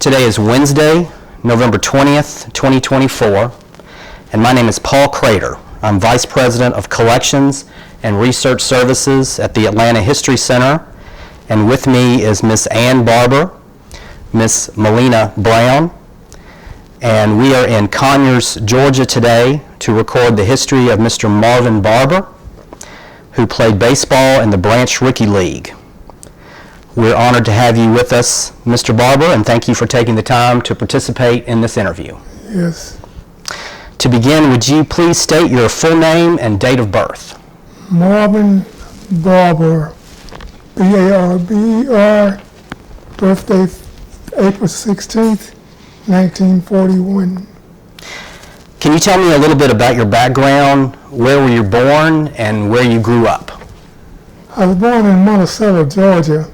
Today is Wednesday, November 20th, 2024, and my name is Paul Crater. I'm Vice President of Collections and Research Services at the Atlanta History Center, and with me is Miss Ann Barber, Miss Melina Brown, and we are in Conyers, Georgia today to record the history of Mr. Marvin Barber, who played baseball in the Branch Rickey League. We're honored to have you with us, Mr. Barber, and thank you for taking the time to participate in this interview. Yes. To begin, would you please state your full name and date of birth? Marvin Barber, B-A-R-B-E-R, birthday April 16th, 1941. Can you tell me a little bit about your background, where were you born, and where you grew up? I was born in Monticello, Georgia.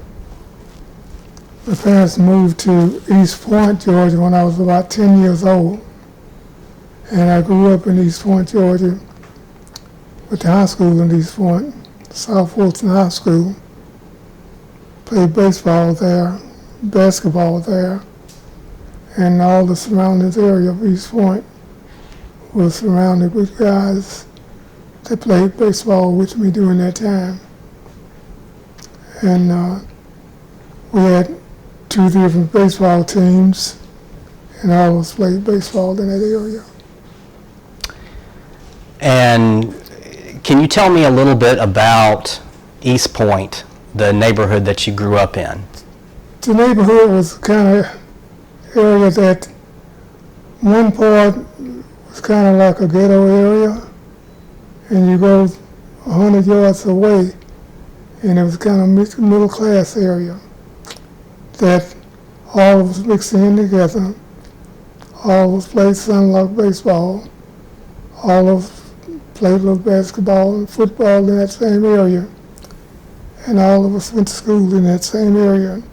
My parents moved to East Point, Georgia when I was about 10 years old. And I grew up in East Point, Georgia, with the high school in East Point, South Fulton High School. Played baseball there, basketball there, and all the surrounding area of East Point was surrounded with guys that played baseball with me during that time. And we had two different baseball teams, and all of us played baseball in that area. And can you tell me a little bit about East Point, the neighborhood that you grew up in? The neighborhood was kind of area that one part was kind of like a ghetto area, and you go 100 yards away, and it was kind of middle class area that all of us mixed in together. All of us played sunlock baseball. All of us played a little basketball and football in that same area. And all of us went to school in that same area.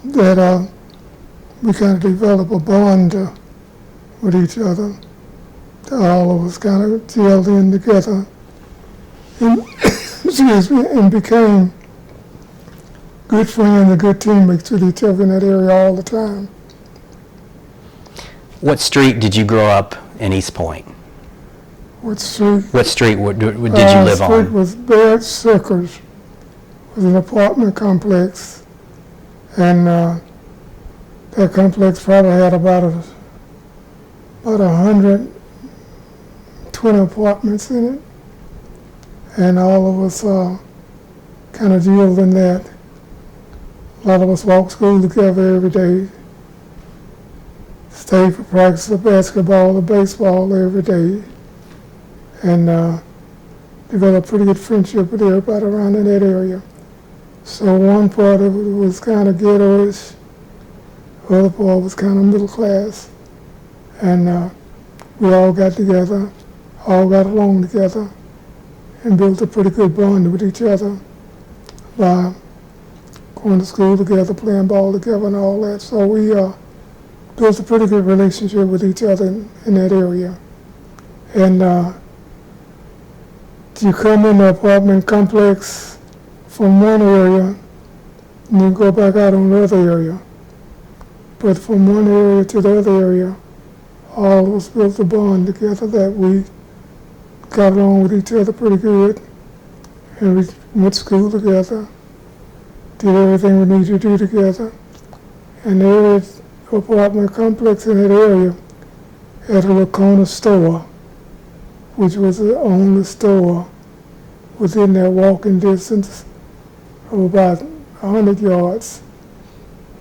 That we kind of developed a bond with each other. All of us kind of gelled in together and became good friends and good teammates with each other in that area all the time. What street did you grow up in East Point? What street? What street did you live on? The street was Branch Circles. It was an apartment complex, and that complex probably had about 120 apartments in it, and all of us kind of gelled in that. A lot of us walked to school together every day, stayed for practice of basketball or baseball every day, and developed pretty good friendship with everybody around in that area. So one part of it was kind of ghetto-ish, the other part was kind of middle class, and we all got together, all got along together, and built a pretty good bond with each other by going to school together, playing ball together and all that. So we built a pretty good relationship with each other in that area. And you come in the apartment complex from one area, and you go back out on the other area. But from one area to the other area, all of us built a bond together that we got along with each other pretty good, and we went to school together, did everything we needed to do together. And every apartment complex in that area had a little corner store, which was the only store within that walking distance of about 100 yards.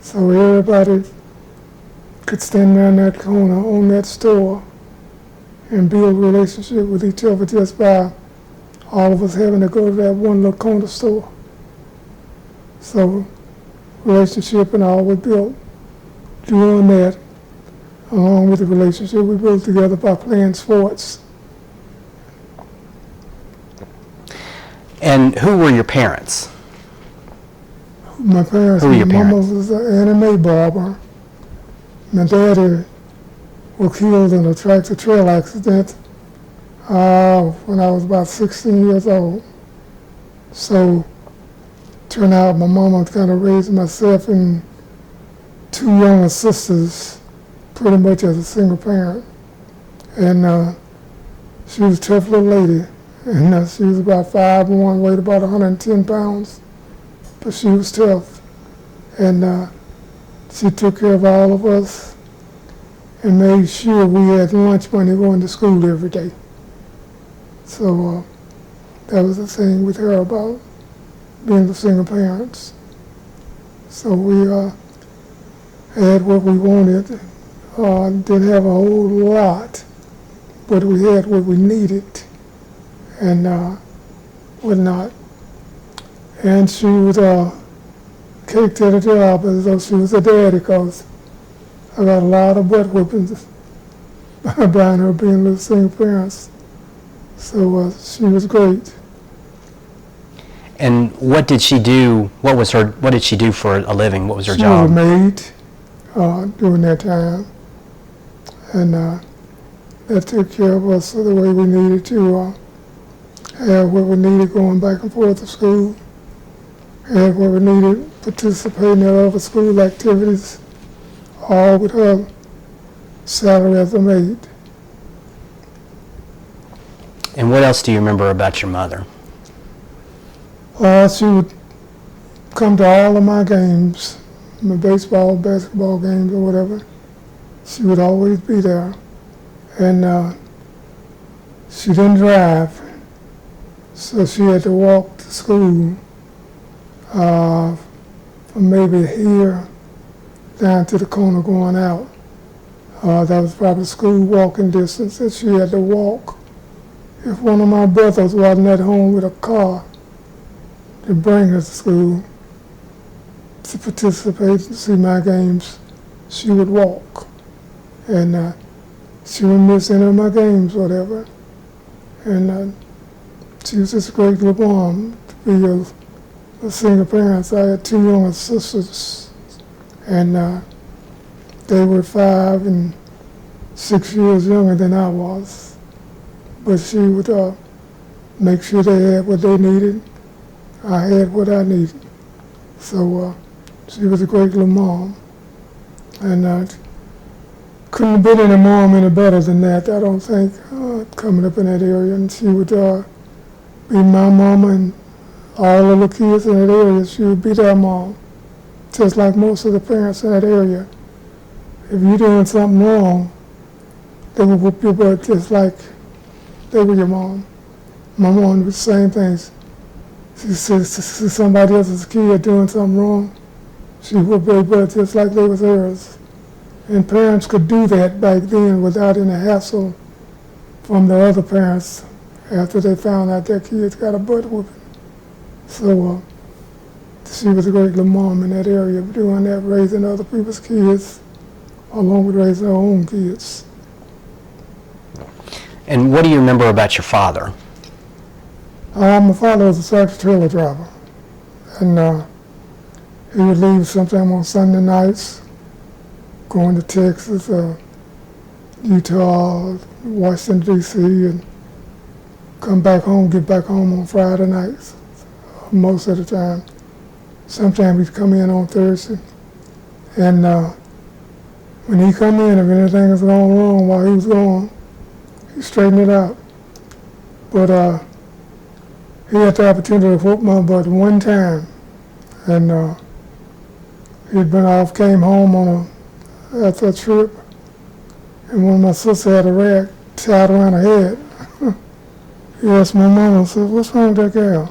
So everybody could stand around that corner on that store and build a relationship with each other just by all of us having to go to that one little corner store. So relationship and all was built doing that, along with the relationship we built together by playing sports. And who were your parents? My parents, Who were your my mama parents? was Annie Mae Barber. My daddy was killed in a tractor trail accident when I was about 16 years old. So turned out my mama kind of raised myself and two younger sisters, pretty much as a single parent. And she was a tough little lady. And she was about 5'1", weighed about 110 pounds. But she was tough. And she took care of all of us and made sure we had lunch money going to school every day. So that was the thing with her about being the single parents. So we had what we wanted. Didn't have a whole lot, but we had what we needed and whatnot. And she was caked at a job as though she was a daddy, because I got a lot of butt whoopings by her being little single parents. So she was great. And what did she do? What did she do for a living? What was her She job? was a maid during that time. And that took care of us the way we needed to have what we needed going back and forth to school, have what we needed participating in other school activities, all with her salary as a maid. And what else do you remember about your mother? She would come to all of my games, my baseball, basketball games, or whatever. She would always be there. And she didn't drive, so she had to walk to school from maybe here down to the corner going out. That was probably school walking distance that she had to walk. If one of my brothers wasn't at home with a car to bring her to school to participate and see my games, she would walk. And she would miss any of my games, whatever. And she was just a great little mom to be a single parent. I had two younger sisters, and they were 5 and 6 years younger than I was. But she would make sure they had what they needed. I had what I needed. So she was a great little mom. And couldn't have been any mom any better than that, I don't think, coming up in that area. And she would be my mama, and all of the kids in that area, she would be their mom, just like most of the parents in that area. If you're doing something wrong, they would whoop your butt just like they were your mom. My mom did the same things. She said, see somebody else's kid doing something wrong, she whooped their butt just like they was hers. And parents could do that back then without any hassle from the other parents after they found out their kids got a butt whooping. So she was a great little mom in that area, doing that, raising other people's kids, along with raising her own kids. And what do you remember about your father? My father was a tractor-trailer driver, and he would leave sometime on Sunday nights, going to Texas, Utah, Washington, D.C., and come back home, get back home on Friday nights, most of the time. Sometimes he'd come in on Thursday. And when he come in, if anything was going wrong while he was gone, he straightened it out. But he had the opportunity to whoop my butt one time. And he'd been off, came home after a trip, and one of my sisters had a rag tied around her head. He asked my mama, said, "What's wrong with that girl?"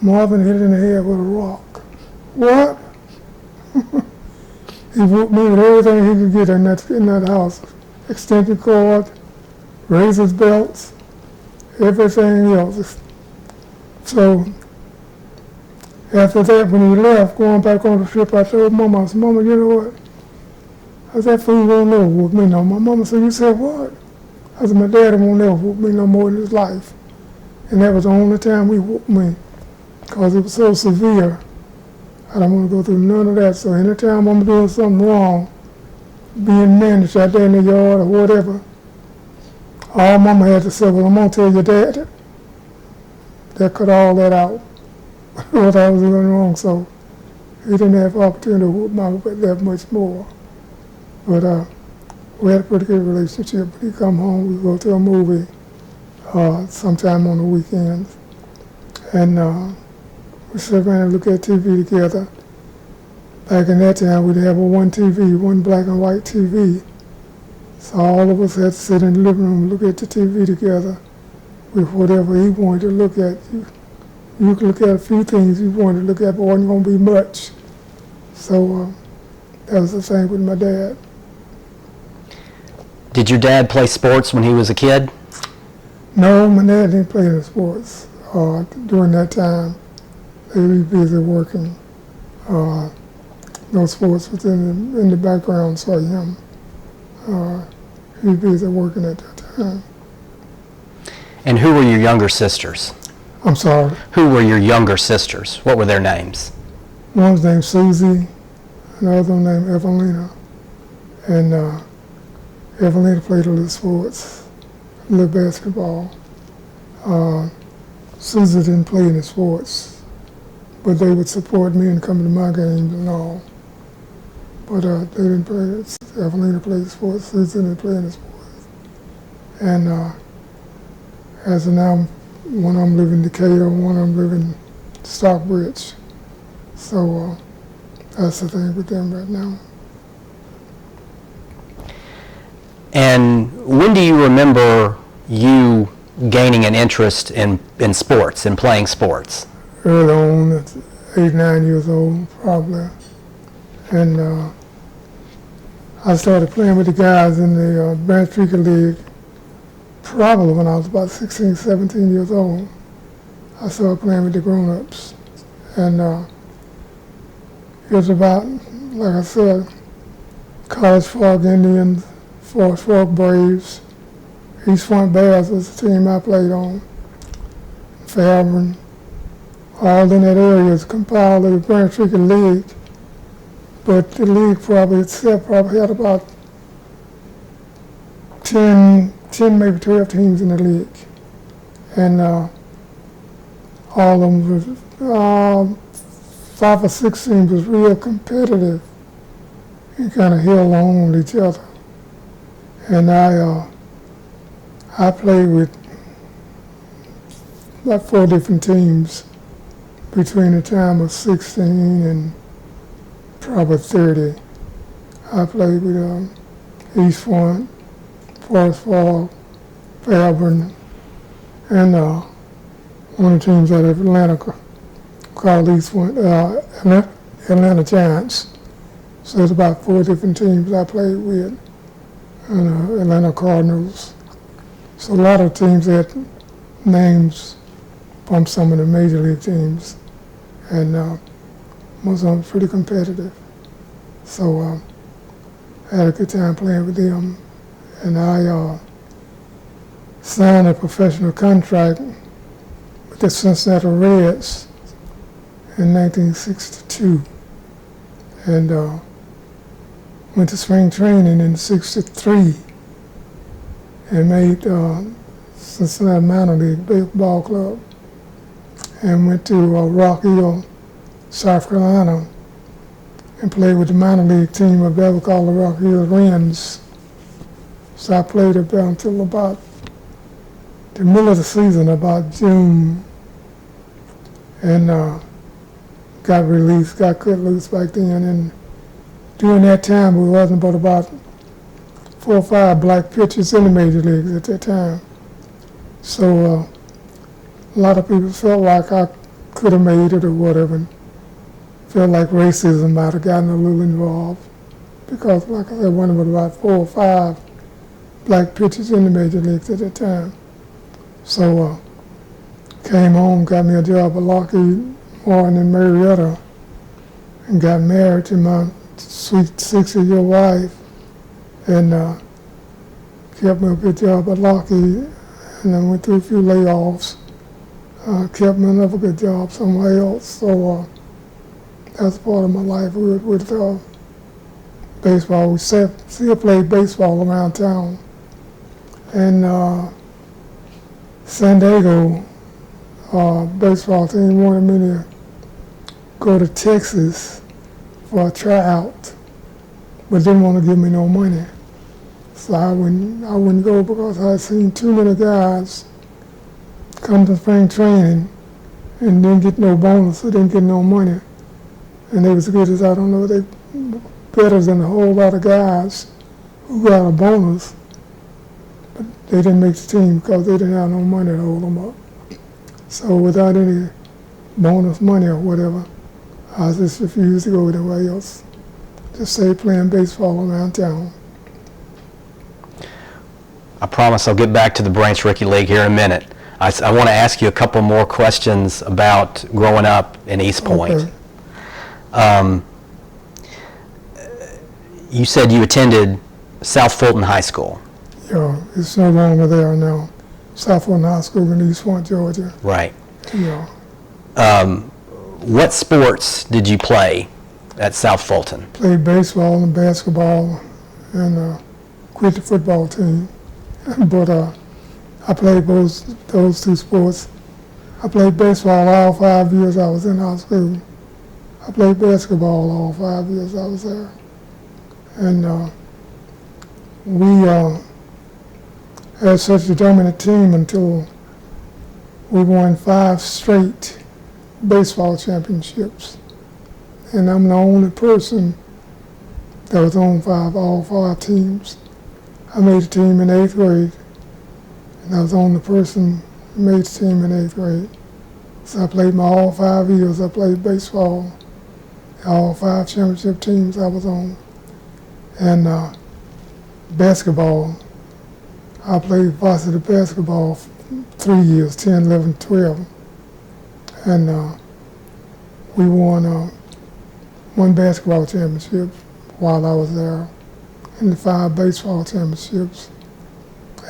Marvin hit her in the head with a rock. What? He whooped me with everything he could get in that house. Extension cord, razors, belts, everything else. So after that, when he left, going back on the trip, I told Mama, I said, "Mama, you know what? I said, that fool won't never whoop me no more." Mama said, "You said what?" I said, "My daddy won't never whoop me no more in his life." And that was the only time he whooped me, because it was so severe. I don't want to go through none of that. So anytime I'm doing something wrong, being managed out there in the yard or whatever, all Mama had to say, "Well, I'm going to tell your dad." That cut all that out, what I was doing wrong. So he didn't have opportunity to whoop my butt that much more. But we had a pretty good relationship. When he come home, we go to a movie sometime on the weekends. And we sit around and look at TV together. Back in that time, we'd have one TV, one black and white TV. So all of us had to sit in the living room and look at the TV together with whatever he wanted to look at. You could look at a few things you wanted to look at, but wasn't going to be much. So that was the same with my dad. Did your dad play sports when he was a kid? No, my dad didn't play any sports. During that time, they were busy working. No sports was in the background for him. He was busy working at that time. And who were your younger sisters? I'm sorry. Who were your younger sisters? What were their names? One was named Susie, another one named Evelina. And Evelina played a little sports, a little basketball. Susie didn't play any sports, but they would support me and come to my games and all. But they didn't play. Evelina played sports, Susie didn't play any sports. And as of now, one of them live in Decatur, one of them live in Stockbridge. So that's the thing with them right now. And when do you remember you gaining an interest in sports, in playing sports? Early on, at 8, 9 years old, probably. And I started playing with the guys in the Branch Rickey League probably when I was about 16, 17 years old. I started playing with the grown-ups. And it was about, like I said, College Fork Indians, Forest Fork Braves, East Point Bears was the team I played on, Fairburn, all in that area is compiled of the Branch Rickey League. But the league probably itself probably had about 10, maybe 12 teams in the league. And all of them was, 5 or 6 teams was real competitive and kind of held on with each other. And I played with about 4 different teams between the time of 16 and probably 30. I played with East Point, Forest Fork, Fairburn, and one of the teams out of Atlanta called East Point, Atlanta Giants. So there's about 4 different teams I played with, and Atlanta Cardinals. So a lot of teams had names from some of the major league teams, and most of them pretty competitive. So I had a good time playing with them, and I signed a professional contract with the Cincinnati Reds in 1962, and went to spring training in '63 and made Cincinnati Minor League Baseball Club, and went to Rock Hill, South Carolina, and played with the minor league team of that called the Rock Hill Wrens. So I played up there until about the middle of the season, about June, and got released, got cut loose back then. And during that time, we wasn't but about 4 or 5 black pitchers in the major leagues at that time. So a lot of people felt like I could have made it or whatever. Felt like racism might have gotten a little involved because, like I said, one of about 4 or 5 black pitchers in the major leagues at that time. So came home, got me a job at Lockheed Martin in Marietta, and got married to my sweet 60-year wife, and kept me a good job at Lockheed, and then went through a few layoffs, kept me another good job somewhere else. So that's part of my life with baseball. We still played baseball around town. And San Diego baseball team wanted me to go to Texas for a tryout, but didn't want to give me no money. So I wouldn't go because I seen too many guys come to spring training and didn't get no bonus, or didn't get no money. And they was good as, I don't know, they better than a whole lot of guys who got a bonus, but they didn't make the team because they didn't have no money to hold them up. So without any bonus money or whatever, I just refused to go anywhere else. Just stay playing baseball around town. I promise I'll get back to the Branch Rickey League here in a minute. I want to ask you a couple more questions about growing up in East Point. Okay. You said you attended South Fulton High School. Yeah, it's no longer there now. South Fulton High School in East Point, Georgia. Right. Yeah. What sports did you play at South Fulton? Played baseball and basketball and quit the football team. But I played both those two sports. I played baseball all 5 years I was in high school. I played basketball all 5 years I was there. And we had such a dominant team until we won 5 straight baseball championships. And I'm the only person that was on all 5 teams. I made a team in 8th grade, and I was the only person who made the team in 8th grade. So I played all 5 years. I played baseball, all 5 championship teams I was on. And basketball, I played varsity basketball 3 years, 10, 11, 12. And we won 1 basketball championship while I was there, and the 5 baseball championships.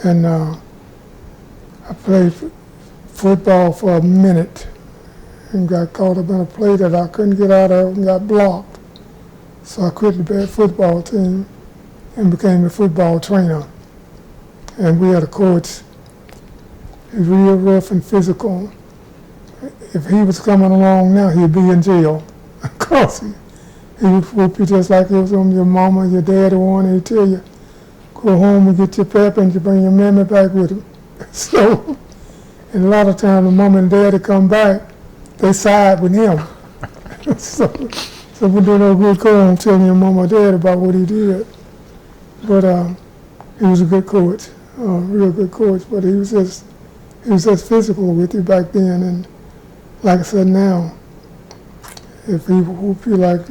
And I played football for a minute and got caught up in a play that I couldn't get out of and got blocked. So I quit the football team and became a football trainer. And we had a coach, he was real rough and physical. If he was coming along now, he'd be in jail. Because he would whoop you just like it was on your mama, your daddy wanted. He'd tell you, go home and get your pep and you bring your mammy back with him. So, and a lot of times when mama and daddy come back, they side with him. so we do no good going telling your mama or dad about what he did. But he was a good coach, real good coach, but he was just physical with you back then. And like I said now, if he whoop you like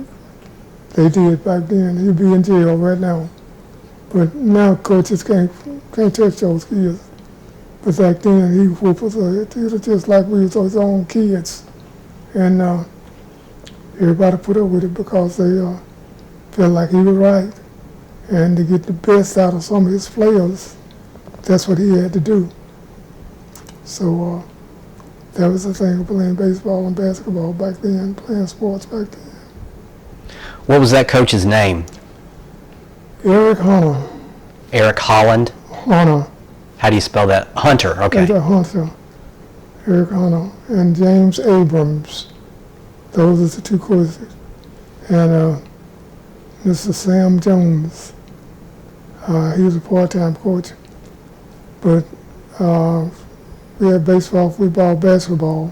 they did back then, he'd be in jail right now. But now coaches can't touch those kids. But back then he whooped us just like we was his own kids. And everybody put up with it because they felt like he was right. And to get the best out of some of his players, that's what he had to do. So that was the thing of playing baseball and basketball back then, playing sports back then. What was that coach's name? Eric Hunter. Eric Holland? Hunter. How do you spell that? Hunter, okay. Hunter. Eric Hunter. And James Abrams. Those are the 2 coaches. And Mr. Sam Jones. He was a part-time coach. But we had baseball, football, basketball,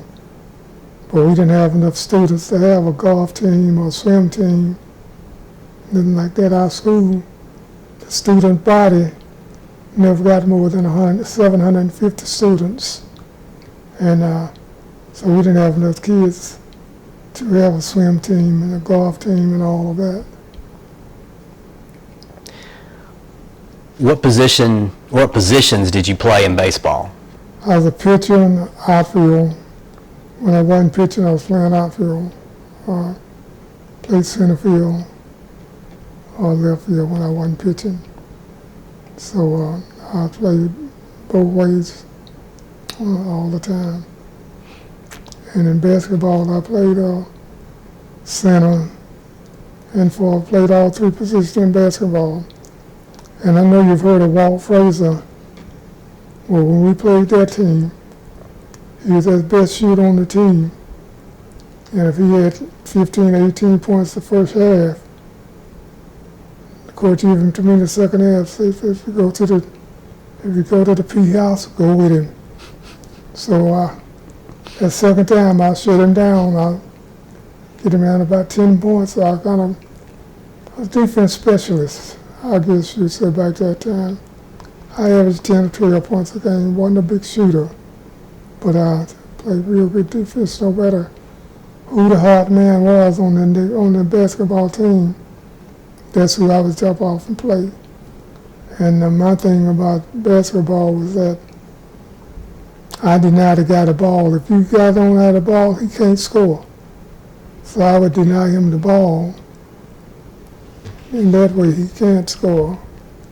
but we didn't have enough students to have a golf team or a swim team, nothing like that. Our school, the student body, never got more than 750 students, and so we didn't have enough kids to have a swim team and a golf team and all of that. What positions did you play in baseball? I was a pitcher in the outfield. When I wasn't pitching, I was playing outfield. Played center field or left field when I wasn't pitching. So I played both ways all the time. And in basketball, I played center and played all 3 positions in basketball. And I know you've heard of Walt Frazier. Well, when we played that team, he was the best shooter on the team. And if he had 15, 18 points the first half, the coach gave him to me the second half. So if you go to the P house, go with him. So that second time I shut him down. I get him down about 10 points. So I was a defense specialist, I guess you'd say back that time. I averaged 10 or 12 points a game. Wasn't a big shooter, but I played real good defense no matter who the hot man was on the basketball team. That's who I would jump off and play. And my thing about basketball was that I deny the guy the ball. If you guys don't have the ball, he can't score. So I would deny him the ball. In that way, he can't score.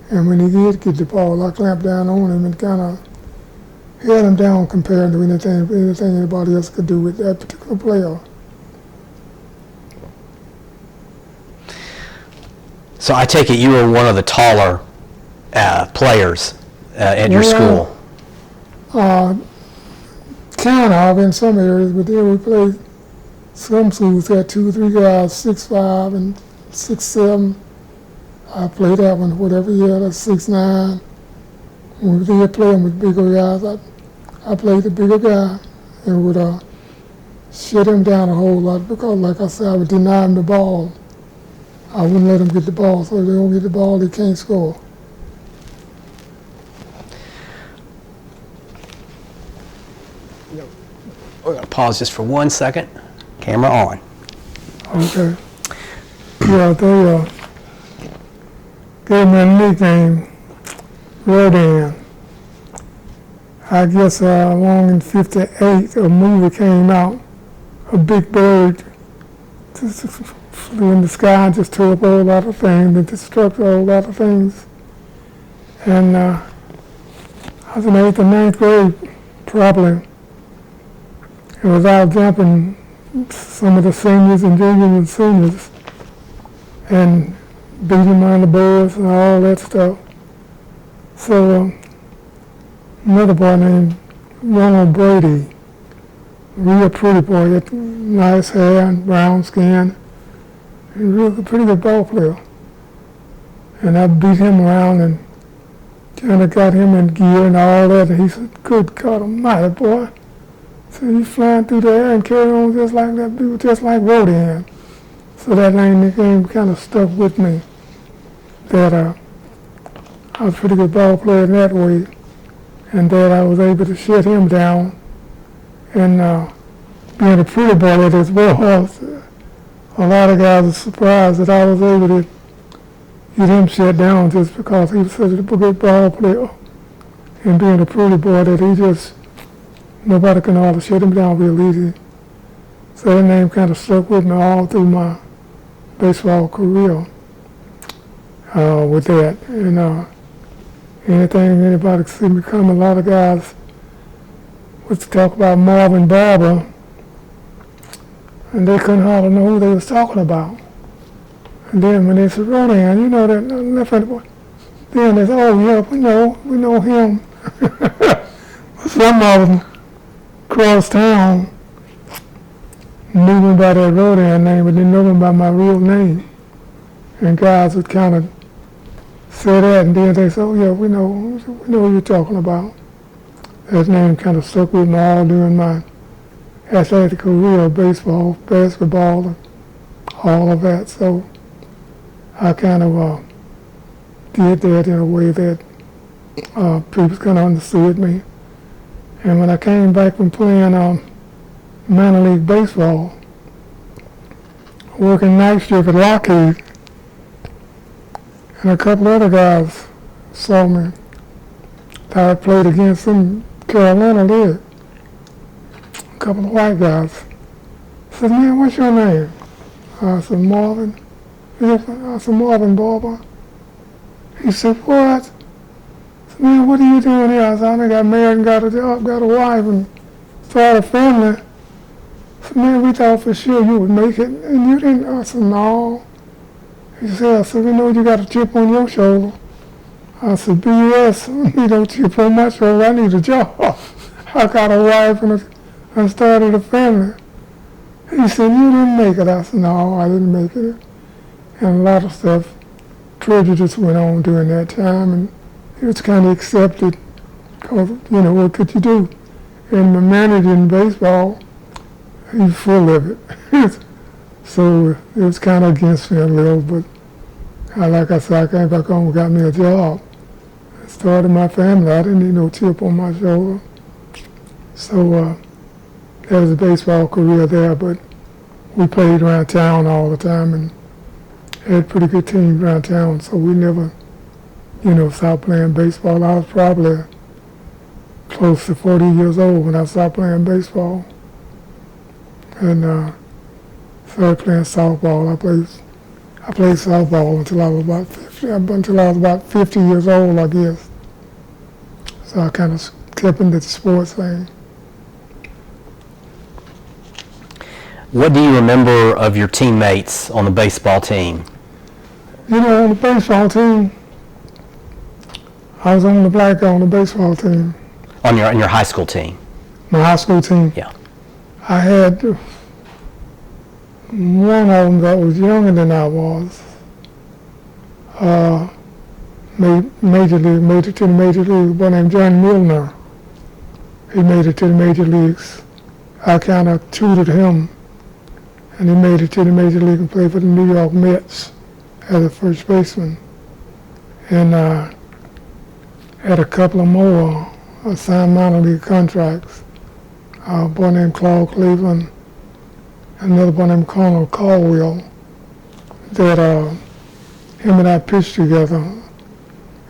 And when he did get the ball, I clamped down on him and kind of held him down compared to anything anybody else could do with that particular player. So I take it you were one of the taller players at your school. Kind of in some areas, but then we played some schools had 2 or 3 guys, 6'5" and 6'7". I played that one whatever year, that's 6'9". When we did play them with bigger guys, I played the bigger guy and would shut him down a whole lot because, like I said, I would deny him the ball. I wouldn't let him get the ball, so if they don't get the ball, they can't score. We're going to pause just for 1 second. Camera on. Okay. Yeah, they gave me a nickname, Rodan. I guess along in '58, a movie came out, a big bird just flew in the sky and just tore up a whole lot of things and destructed a whole lot of things. And I was in 8th or 9th grade, probably. It was out jumping some of the seniors and juniors and seniors and beating on the boards and all that stuff. So another boy named Ronald Brady, real pretty boy, had nice hair and brown skin, really pretty good ball player. And I beat him around and kind of got him in gear and all that, and he said, "Good God Almighty, boy." So he's flying through the air and carrying on just like that dude, just like Rodan. So that nickname kind of stuck with me, that I was a pretty good ball player in that way, and that I was able to shut him down. And being a pretty boy at his ball, a lot of guys were surprised that I was able to get him shut down just because he was such a good ball player. And being a pretty boy that he just, nobody can hardly shut him down real easy. So that name kind of stuck with me all through my baseball career with that. And anything anybody could see me coming, a lot of guys would talk about Marvin Barber, and they couldn't hardly know who they was talking about. And then when they said, "Rodan, you know that left-handed boy," then they said, "Oh yeah, we know him." Some of them across town knew me by that Rodan name, but didn't know me by my real name. And guys would kind of say that, and then they said, "Oh yeah, we know who you're talking about." That name kind of stuck with me all during my athletic career, baseball, basketball, all of that. So I kind of did that in a way that people kind of understood me. And when I came back from playing minor league baseball, working night shift at Lockheed, and a couple other guys saw me. I played against them, Carolina League. A couple of white guys. I said, "Man, what's your name?" I said, "Marvin." I said, "Marvin Barber." He said, "What?" I said, "Man, what are you doing here?" I said, "I got married and got a job, got a wife, and started a family." I said, "Man, we thought for sure you would make it, and you didn't." I said, "No." He said, "We know you got a chip on your shoulder." I said, "BS, you don't chip on my shoulder, I need a job. I got a wife and started a family." He said, "You didn't make it." I said, "No, I didn't make it." And a lot of stuff, prejudice went on during that time, and it was kind of accepted because, what could you do? And the manager in baseball, he's full of it. So it was kind of against me a little, but like I said, I came back home and got me a job. I started my family. I didn't need no chip on my shoulder. So there was a baseball career there, but we played around town all the time and had pretty good teams around town, so we never, stopped playing baseball. I was probably close to 40 years old when I stopped playing baseball. And started playing softball. I played softball until I was about 50 years old, I guess. So I kind of kept into the sports thing. What do you remember of your teammates on the baseball team? On the baseball team, I was on the black guy on the baseball team. On your high school team? My high school team. Yeah. I had one of them that was younger than I was. Made it to the major league. A boy named John Milner. He made it to the major leagues. I kind of tutored him, and he made it to the major league and played for the New York Mets as a first baseman. And had a couple of more signed minor league contracts. A boy named Claude Cleveland, another boy named Colonel Caldwell, that him and I pitched together.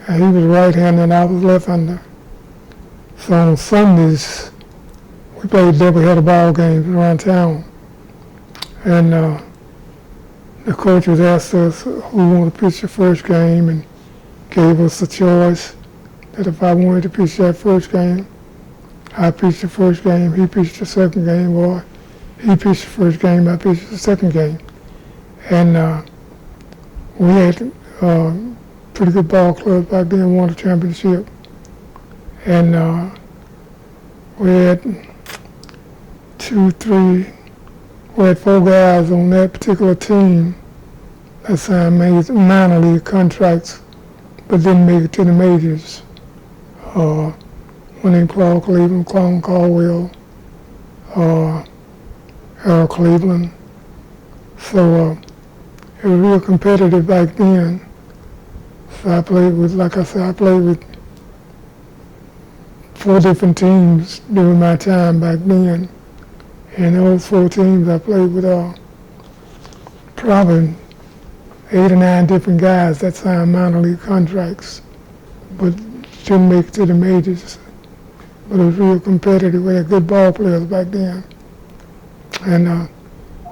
And he was right-handed and I was left-hander. So on Sundays, we played doubleheader ball games around town. And the coaches asked us who wanted to pitch the first game and gave us a choice that if I wanted to pitch that first game, I pitched the first game, he pitched the second game, or he pitched the first game, I pitched the second game. And we had pretty good ball club back then, won the championship. And we had we had 4 guys on that particular team that signed minor league contracts, but didn't make it to the majors. One named Claude Cleveland, Colin Caldwell, Harold Cleveland. So it was real competitive back then. So I played with, like I said, I played with 4 different teams during my time back then. And those 4 teams I played with probably 8 or 9 different guys that signed minor league contracts, but didn't make it to the majors. But it was real competitive. We had good ball players back then. And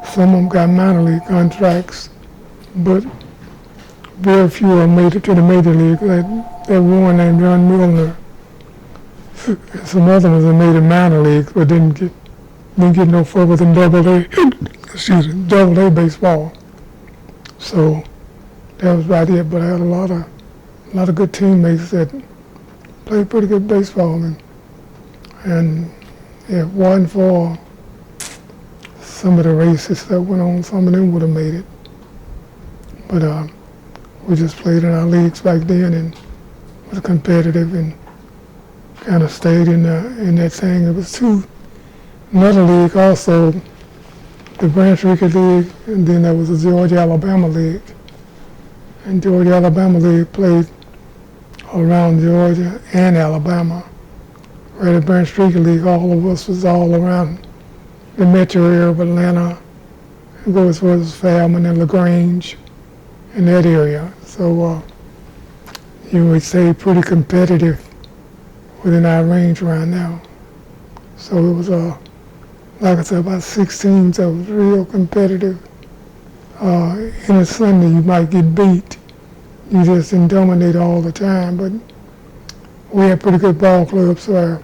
some of them got minor league contracts, but very few of them made it to the major league. That one named John Milner. Some other ones that made it minor leagues, but didn't get no further than double A baseball. So that was about it. But I had a lot of good teammates that played pretty good baseball. And if it wasn't for some of the races that went on, some of them would have made it. But we just played in our leagues back then and was competitive and kind of stayed in that thing. It was another league also, the Branch Rickey League, and then there was the Georgia-Alabama League. And Georgia-Alabama League played around Georgia and Alabama. Where the Branch Rickey League, all of us was all around the metro area of Atlanta, and go as far as Fairmont and LaGrange, in that area. So we stayed pretty competitive within our range around now. So it was, like I said, about 6 teams that was real competitive. In a Sunday you might get beat. You just didn't dominate all the time, but we had pretty good ball clubs where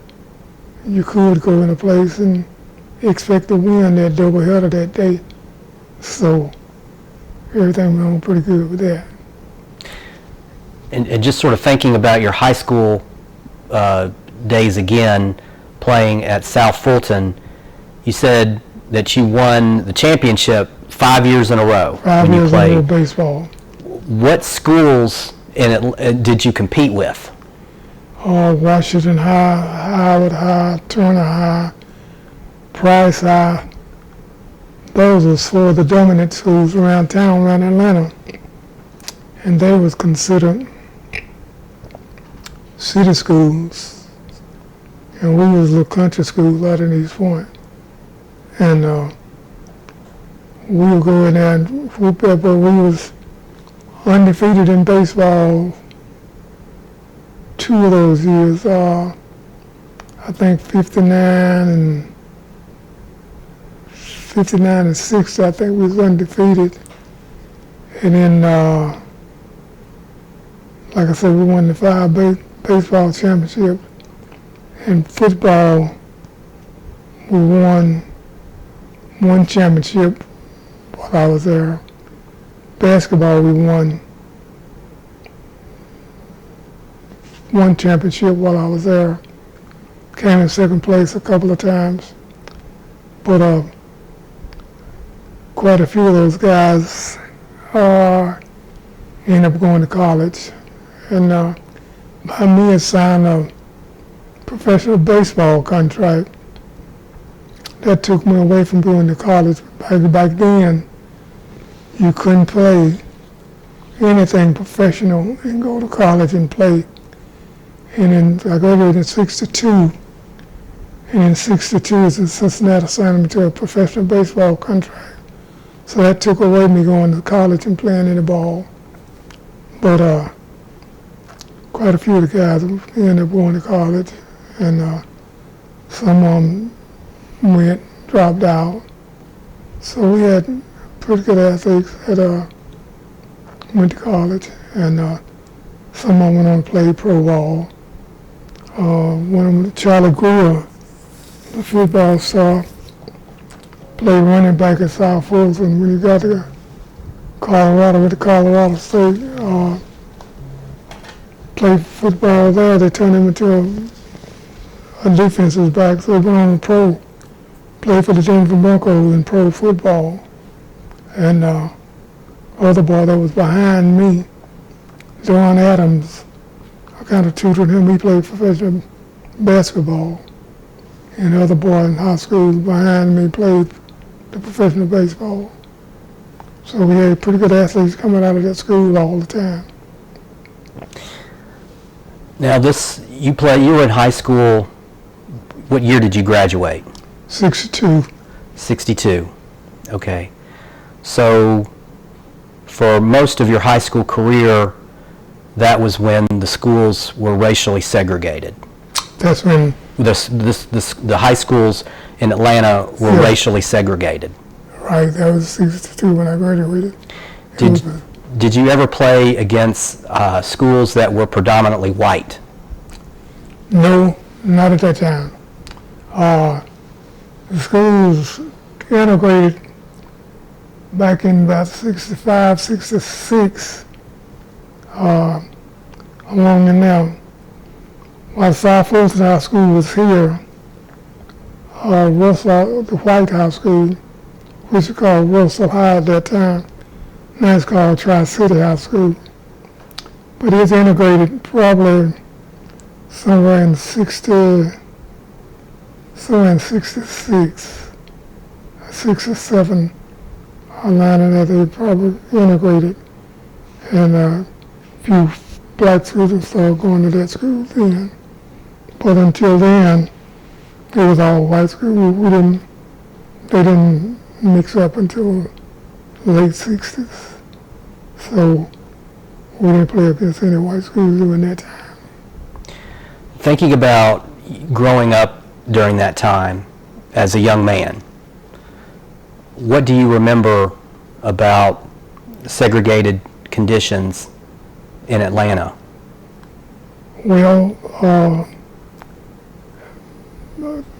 you could go in a place and expect to win that doubleheader that day. So everything went on pretty good with that. And just sort of thinking about your high school days again, playing at South Fulton, you said that you won the championship 5 years in a row 5 when you years in a row played. baseball. What schools did you compete with? Washington High, Howard High, Turner High, Price High. Those were four of the dominant schools around town, around Atlanta. And they was considered city schools. And we was little country schools out in East Point. And we would go in there and whoop up, but we was undefeated in baseball 2 of those years. I think 59 and 60, I think we was undefeated. And then, like I said, we won the 5 baseball championships. In football, we won 1 championship while I was there. Basketball, we won 1 championship while I was there. Came in second place a couple of times. But quite a few of those guys ended up going to college. And by me, I signed a professional baseball contract. That took me away from going to college. Back then, you couldn't play anything professional and go to college and play. And then I graduated in 62. And in 62, Cincinnati signed me to a professional baseball contract. So that took away me going to college and playing any ball. But quite a few of the guys ended up going to college. And some of them dropped out. So we had pretty good athletes that went to college, and some of them went on to play pro ball. One of them, Charlie Greer, the football star, played running back at South Fulton. When he got to Colorado, went to Colorado State, played football there. They turned him into a defensive back, so he went on to pro, played for the Denver Broncos in pro football. And other boy that was behind me, John Adams, I kind of tutored him. He played professional basketball. And the other boy in high school behind me played the professional baseball. So we had pretty good athletes coming out of that school all the time. Now you were in high school, what year did you graduate? 62. 62, okay. So for most of your high school career, that was when the schools were racially segregated. That's when the high schools in Atlanta were racially segregated. Right, that was 62 when I graduated. Did you ever play against schools that were predominantly white? No, not at that time. The schools integrated back in about 65, 66, along in there. While South Fulton High School was here, Russell, the White High School, which was called Russell High at that time, now it's called Tri-City High School. But it's integrated probably somewhere in 66, 67, Atlanta, that they probably integrated. And a few black students started going to that school then. But until then, it was all white school. They didn't mix up until late 60s. So we didn't play against any white schools during that time. Thinking about growing up during that time as a young man, what do you remember about segregated conditions in Atlanta? Well,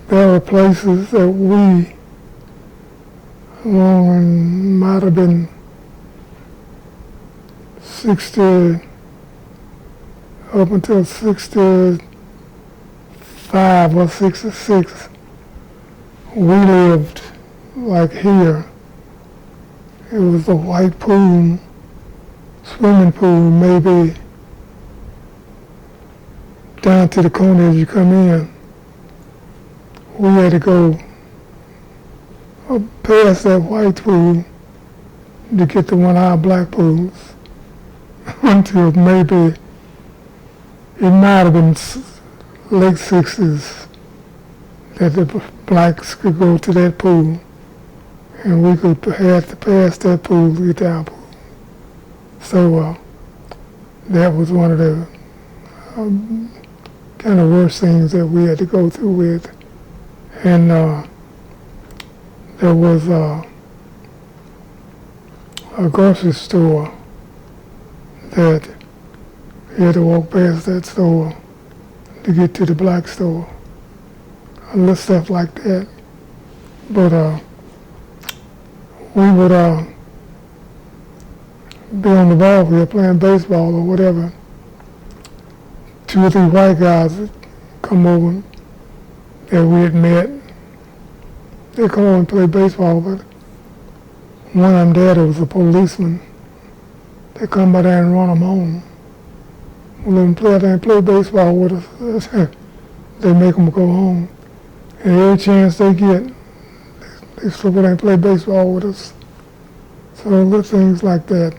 there were places that we, might have been 60, up until 65 or 66, we lived like here, it was a white pool, swimming pool, maybe down to the corner as you come in. We had to go past that white pool to get to one of our black pools until maybe it might have been late 60s that the blacks could go to that pool, and we could have to pass that pool to get to our pool. So that was one of the kind of worst things that we had to go through with. And there was a grocery store that you had to walk past that store to get to the black store. A little stuff like that. But we would be on the ball field playing baseball or whatever. 2 or 3 white guys would come over that we had met. They come over and play baseball, but one of them daddy was a policeman. They come by there and run them home. We'll let them play out there and play baseball with us. They make them go home. And every chance they get, they slip out there and play baseball with us. So little things like that,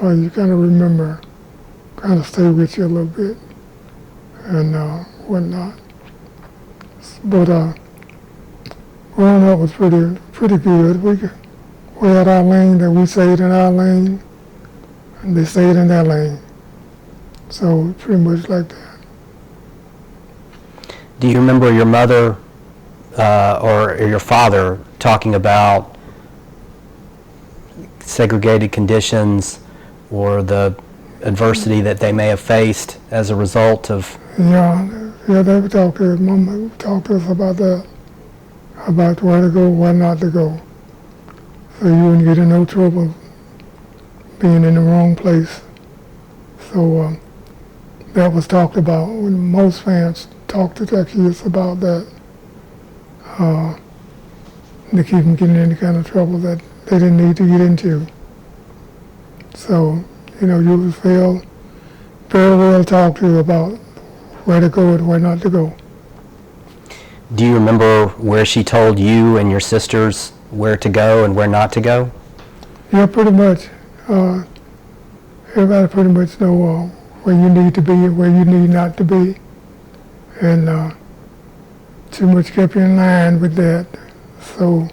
you kind of remember, kind of stay with you a little bit and whatnot. But growing up was pretty good. We had our lane that we stayed in our lane, and they stayed in their lane. So pretty much like that. Do you remember your mother or your father talking about segregated conditions or the adversity that they may have faced as a result of? Yeah, they would talk to us. Mama would talk to us about that, about where to go, where not to go. So you wouldn't get in no trouble being in the wrong place. So that was talked about when most parents talk to their kids about that. To keep them getting into kind of trouble that they didn't need to get into. So, you was very well talked to about where to go and where not to go. Do you remember where she told you and your sisters where to go and where not to go? Yeah, pretty much. Everybody pretty much know where you need to be and where you need not to be. And too much kept you in line with that. So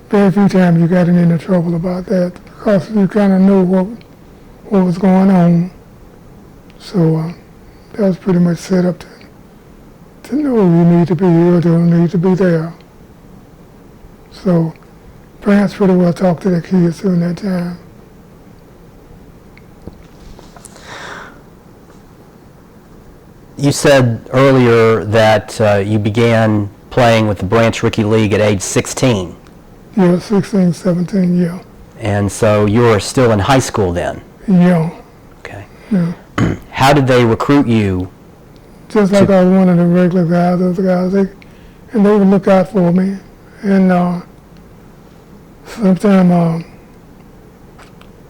very few times you got into trouble about that because you kind of knew what was going on. So that was pretty much set up to know you need to be here or don't need to be there. So parents pretty well talked to their kids during that time. You said earlier that you began playing with the Branch Rickey League at age 16. Yeah, 16, 17, yeah. And so you were still in high school then? Yeah. Okay. Yeah. How did they recruit you? Just like I was one of the regular guys, those guys, they would look out for me. And sometimes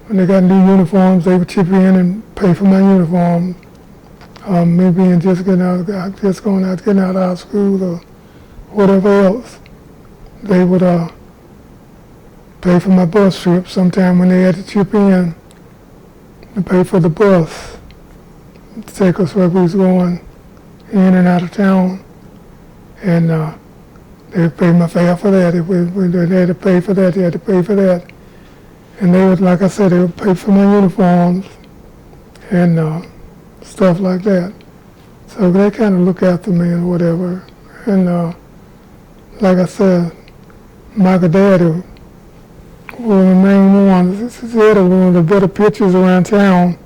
when they got new uniforms, they would chip in and pay for my uniform. Me being just going out getting out of school or whatever else, they would pay for my bus trip. Sometime when they had to chip in to pay for the bus to take us where we was going in and out of town, and they would pay my fare for that. If they had to pay for that, they had to pay for that, and they would, like I said, they would pay for my uniforms and stuff like that. So they kind of look after me and whatever. And like I said, Michael Daddy was one of the main ones. He had one of the better pitchers around town,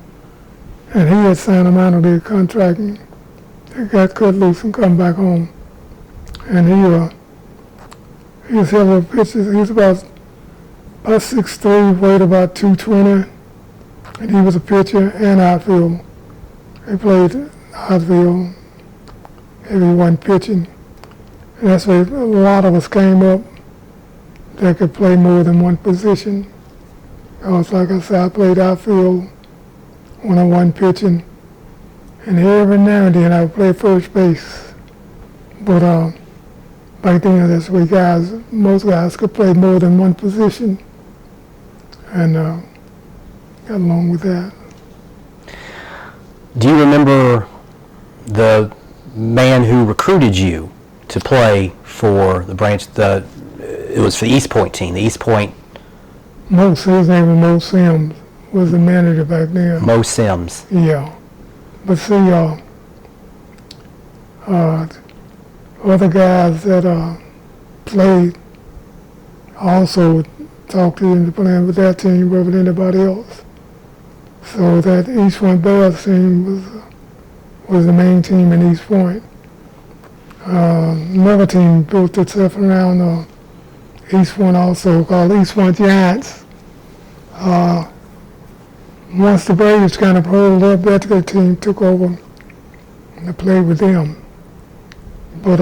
and he had signed him out of their contract and he got cut loose and come back home. And he was several pitches. He was about 6'3", weighed about 220, and he was a pitcher and outfield. He played outfield if he wasn't pitching. And that's where a lot of us came up that could play more than one position. Because like I said, I played outfield when I wasn't pitching, and every now and then I would play first base. But back then, that's where most guys could play more than one position, and got along with that. Do you remember the man who recruited you to play for the Branch? It was for the East Point team. The East Point. His name was Mo Sims, was the manager back then. Mo Sims. Yeah, but see, other guys that played also would talk to you into playing with that team rather than anybody else. So that East Point Bears team was the main team in East Point. Another team built itself around East Point also, called East Point Giants. Once the Braves kind of pulled up, that team took over and played with them. But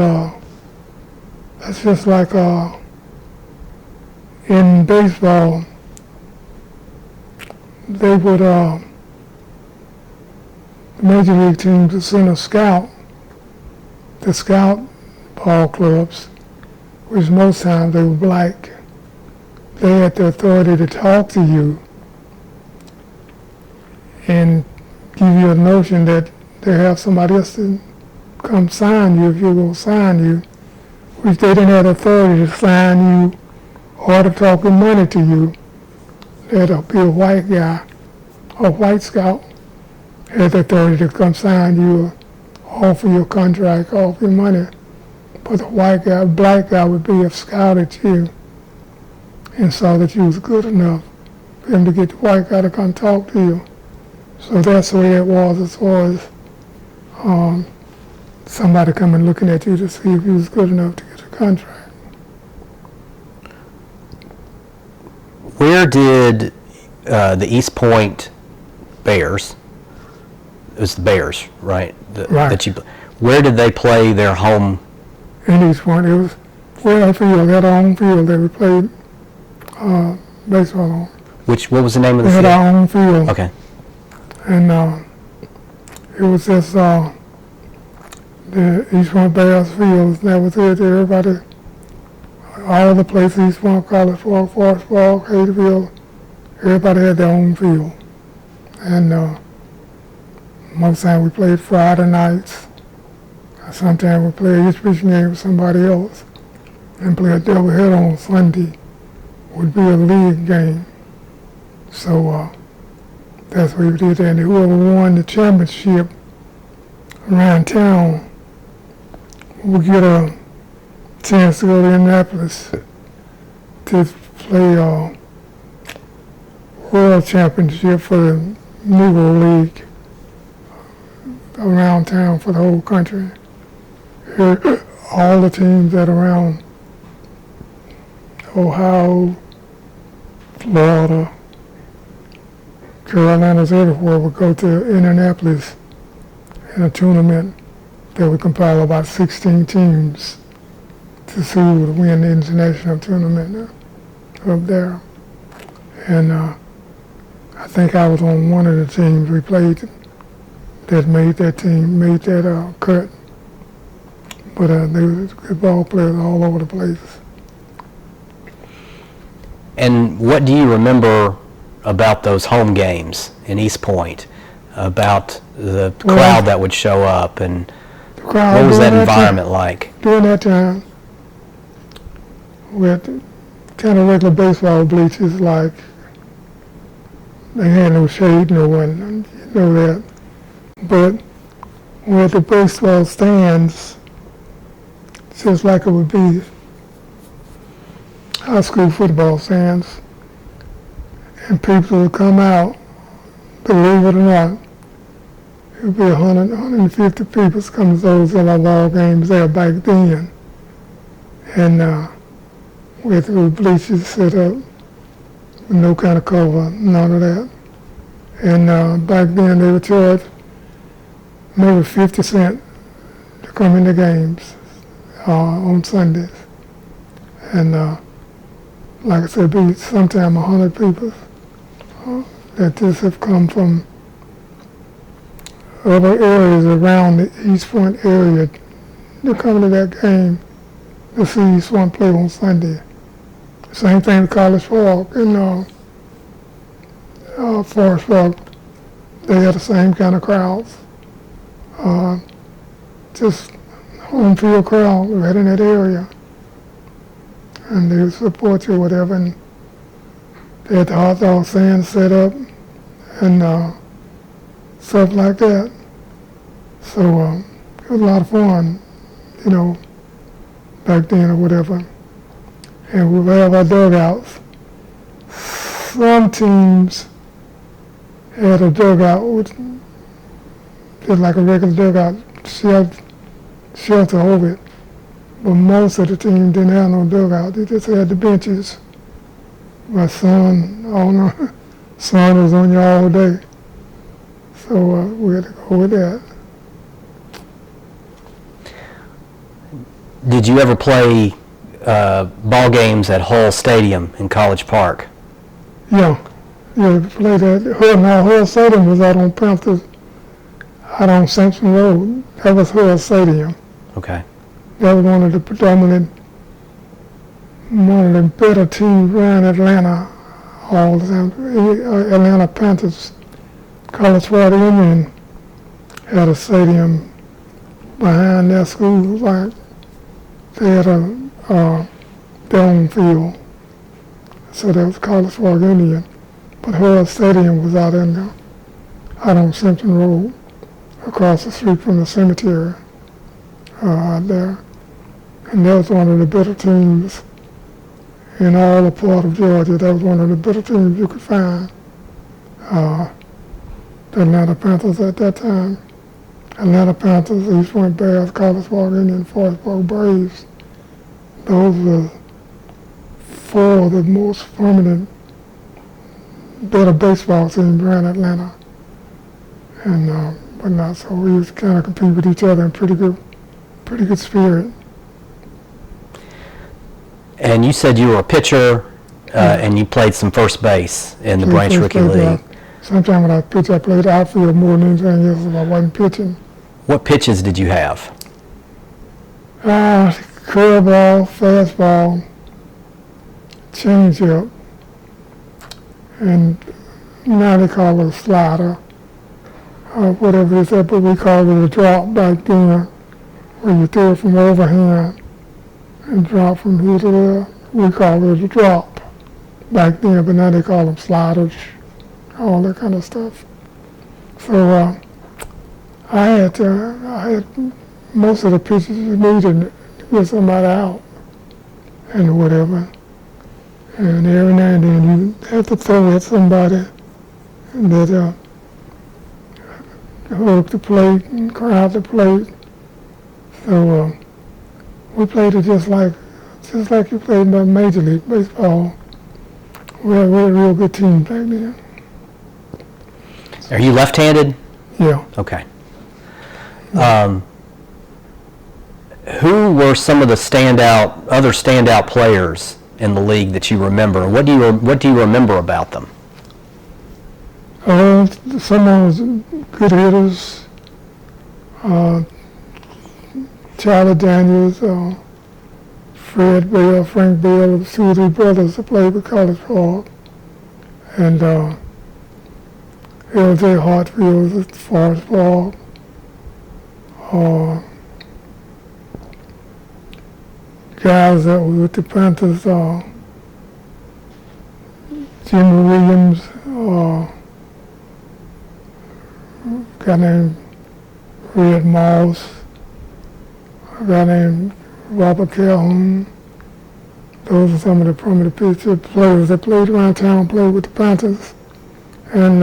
that's just like in baseball, they would, major league teams would send a scout, the scout ball clubs, which most times they were black. They had the authority to talk to you and give you a notion that they have somebody else to come sign you if you're going to sign you, which they didn't have authority to sign you or to talk with money to you. They had to be a white guy, a white scout, had the authority to come sign you or offer your contract, offer your money. But the white guy, black guy would be a scout at you and saw that you was good enough for him to get the white guy to come talk to you. So that's the way it was as far as somebody coming looking at you to see if you was good enough to get a contract. Where did the East Point Bears, it was the Bears, right? Right. Where did they play their home? In East Point, it was well field. They had our own field. They would play baseball on. What was the name of the They field? had our own field. Okay. And it was just the East Point Bears field. That was it. Everybody, all the places, East Point, College Park, Forest Park, Hayesville, everybody had their own field. And most times we played Friday nights. Sometimes we played each pitching game with somebody else. And play a doubleheader on Sunday would be a league game. So that's what we did. And whoever won the championship around town would get a chance to go to Indianapolis to play world championship for the Negro League around town for the whole country. All the teams that around Ohio, Florida, Carolinas, everywhere would go to Indianapolis in a tournament that would compile about 16 teams to see who would win the international tournament up there. And I think I was on one of the teams we played that made that cut. But they were good ball players all over the place. And what do you remember about those home games in East Point? About the crowd that would show up, and what was that environment like? During that time, we had kind of regular baseball bleachers, like they had no shade, no one, you know that. But we had the baseball stands, just like it would be high school football stands, and people would come out, believe it or not. It would be 100, 150 people come to those ball games there back then. And we had the bleachers set up with no kind of cover, none of that. And back then they would charge maybe 50 cents to come in the games on Sundays. And like I said, be sometime 100 people that just have come from other areas around the East Point area to come to that game to see East Point play on Sunday. Same thing with College Park and Forest Park. They had the same kind of crowds. Just home field crowd right in that area. And they would support you or whatever. And they had the hot dog stand set up and stuff like that. So it was a lot of fun, you know, back then or whatever. And we would have our dugouts. Some teams had a dugout, just like a regular dugout, shelter over it. But most of the team didn't have no dugout. They just had the benches. My son, I don't know, son was on you all day. So we had to go with that. Did you ever play ball games at Hull Stadium in College Park? Yeah, we played at Hull Stadium was out on Panthers, out on Simpson Road. That was Hull Stadium. Okay. That was one of the predominant, one of the better teams around Atlanta all the time. Atlanta Panthers, College Park Indian had a stadium behind their school, like they had their own field. So that was College Park Indian. But Hull Stadium was out on Simpson Road, across the street from the cemetery out there. And that was one of the better teams in all the part of Georgia. That was one of the better teams you could find. The Atlanta Panthers at that time. Atlanta Panthers, East Point Bears, College Park Indian, Forest Park Braves. Those were four of the most prominent, better baseball teams around Atlanta. And but not so we used to kind of compete with each other in pretty good spirit. And you said you were a pitcher, and you played some first base in the Branch Rickey League. Sometimes when I pitch, I played outfield more than anything else if I wasn't pitching. What pitches did you have? Curveball, fastball, changeup, and now they call it a slider, whatever it is, but we call it a drop back then, where you throw it from overhand and drop from here to there. We call it a drop back then, but now they call them sliders, all that kind of stuff. So I had most of the pitches you needed to get somebody out and whatever. And every now and then you have to throw at somebody that hook the plate and crowd the plate. So we played it just like you played by Major League Baseball. We had a real good team back then. Are you left-handed? Yeah. Okay. Who were some of the other standout players in the league that you remember? What do you remember about them? Some of them good hitters. Charlie Daniels, Fred Bell, Frank Bell, the two or three brothers that played with College Park, and L.J. Hartfield at Forest Park. Guys that were with the Panthers, Jimmy Williams, a guy named Red Moss, a guy named Robert Calhoun. Those are some of the prominent players that played around town, played with the Panthers. And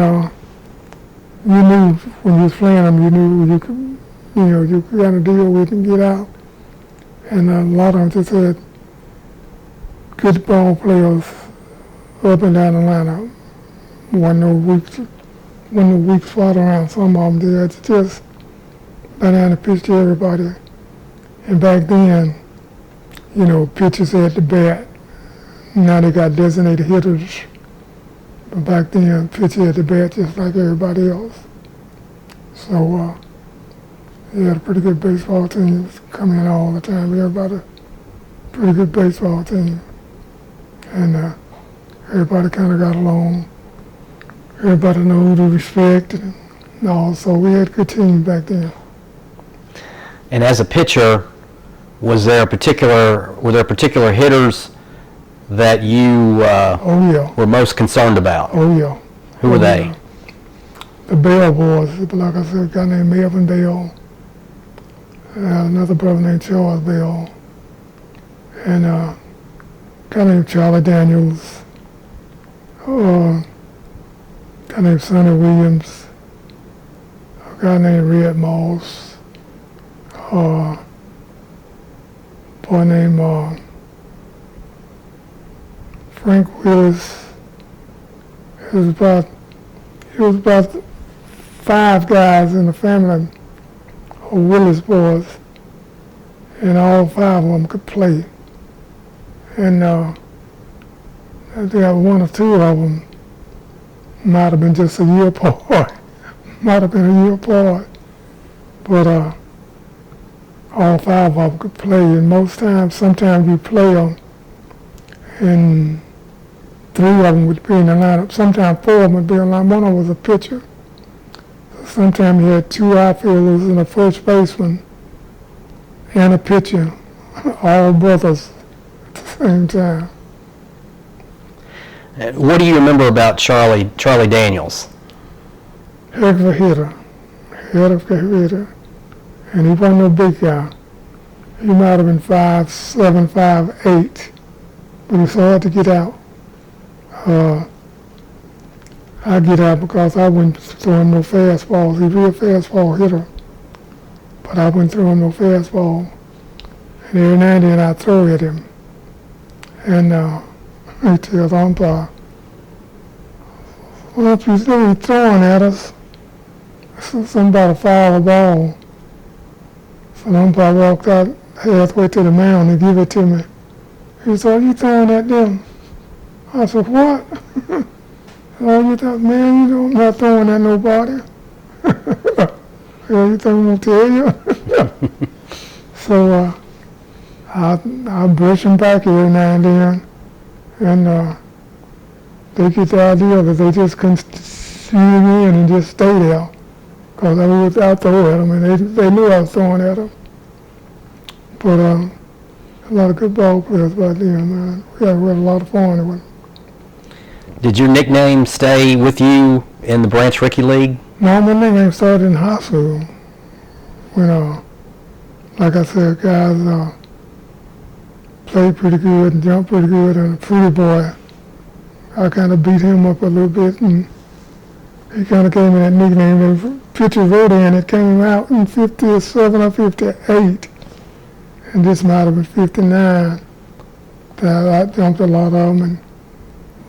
you knew when you was playing them, you knew you could kind of deal with and get out. And a lot of them just had good ball players up and down Atlanta. Wasn't no weak spot around some of them. They had to just bend down and pitch to everybody. And back then, pitchers had the bat. Now they got designated hitters. But back then, pitcher had the bat just like everybody else. So he had a pretty good baseball team coming in all the time. Everybody, pretty good baseball team. And everybody kind of got along. Everybody knew who to respect and all. So we had a good team back then. And as a pitcher, were there particular hitters that you Oh yeah. were most concerned about? Oh yeah. Who were they? Yeah. The Bell boys, like I said, a guy named Marvin Bell, another brother named Charles Bell, and a guy named Charlie Daniels, a guy named Sonny Williams, a guy named Red Moss, a boy named Frank Willis. It was about 5 guys in the family of Willis boys, and all 5 of them could play. And there 1 or 2 of them might have been just a year apart, but all 5 of them could play. And sometimes you play them, and 3 of them would be in the lineup. Sometimes 4 of them would be in the lineup. One of them was a pitcher. Sometimes you had 2 outfielders and a first baseman and a pitcher, all brothers at the same time. What do you remember about Charlie Daniels? Heck of a hitter, and he wasn't no big guy. He might have been 5'7", 5'8", but he was hard to get out. I get out because I wouldn't throw him no fastballs. He's a real fastball hitter, but I wouldn't throw him no fastball. And every now and then I'd throw at him. And he tells the umpire, "What you say, he's throwing at us?" So somebody fouled the ball. So the umpire walked out halfway to the mound and gave it to me. He said, "Are you throwing at them?" I said, "What?" "Oh, you thought, man, I'm not throwing at nobody." "Yeah, you think I'm going to tell you?" So I brush them back every now and then, and they get the idea that they just couldn't see me in and just stay there, because I throw at them, and they knew I was throwing at them. But a lot of good ball players back then, man. We had a lot of fun with them. Did your nickname stay with you in the Branch Rickey League? No, my nickname started in high school when, like I said, guys played pretty good and jumped pretty good, and a pretty boy, I kind of beat him up a little bit, and he kind of gave me that nickname. The picture wrote in, it came out in 57 or 58, and this might have been 59. I jumped a lot of them and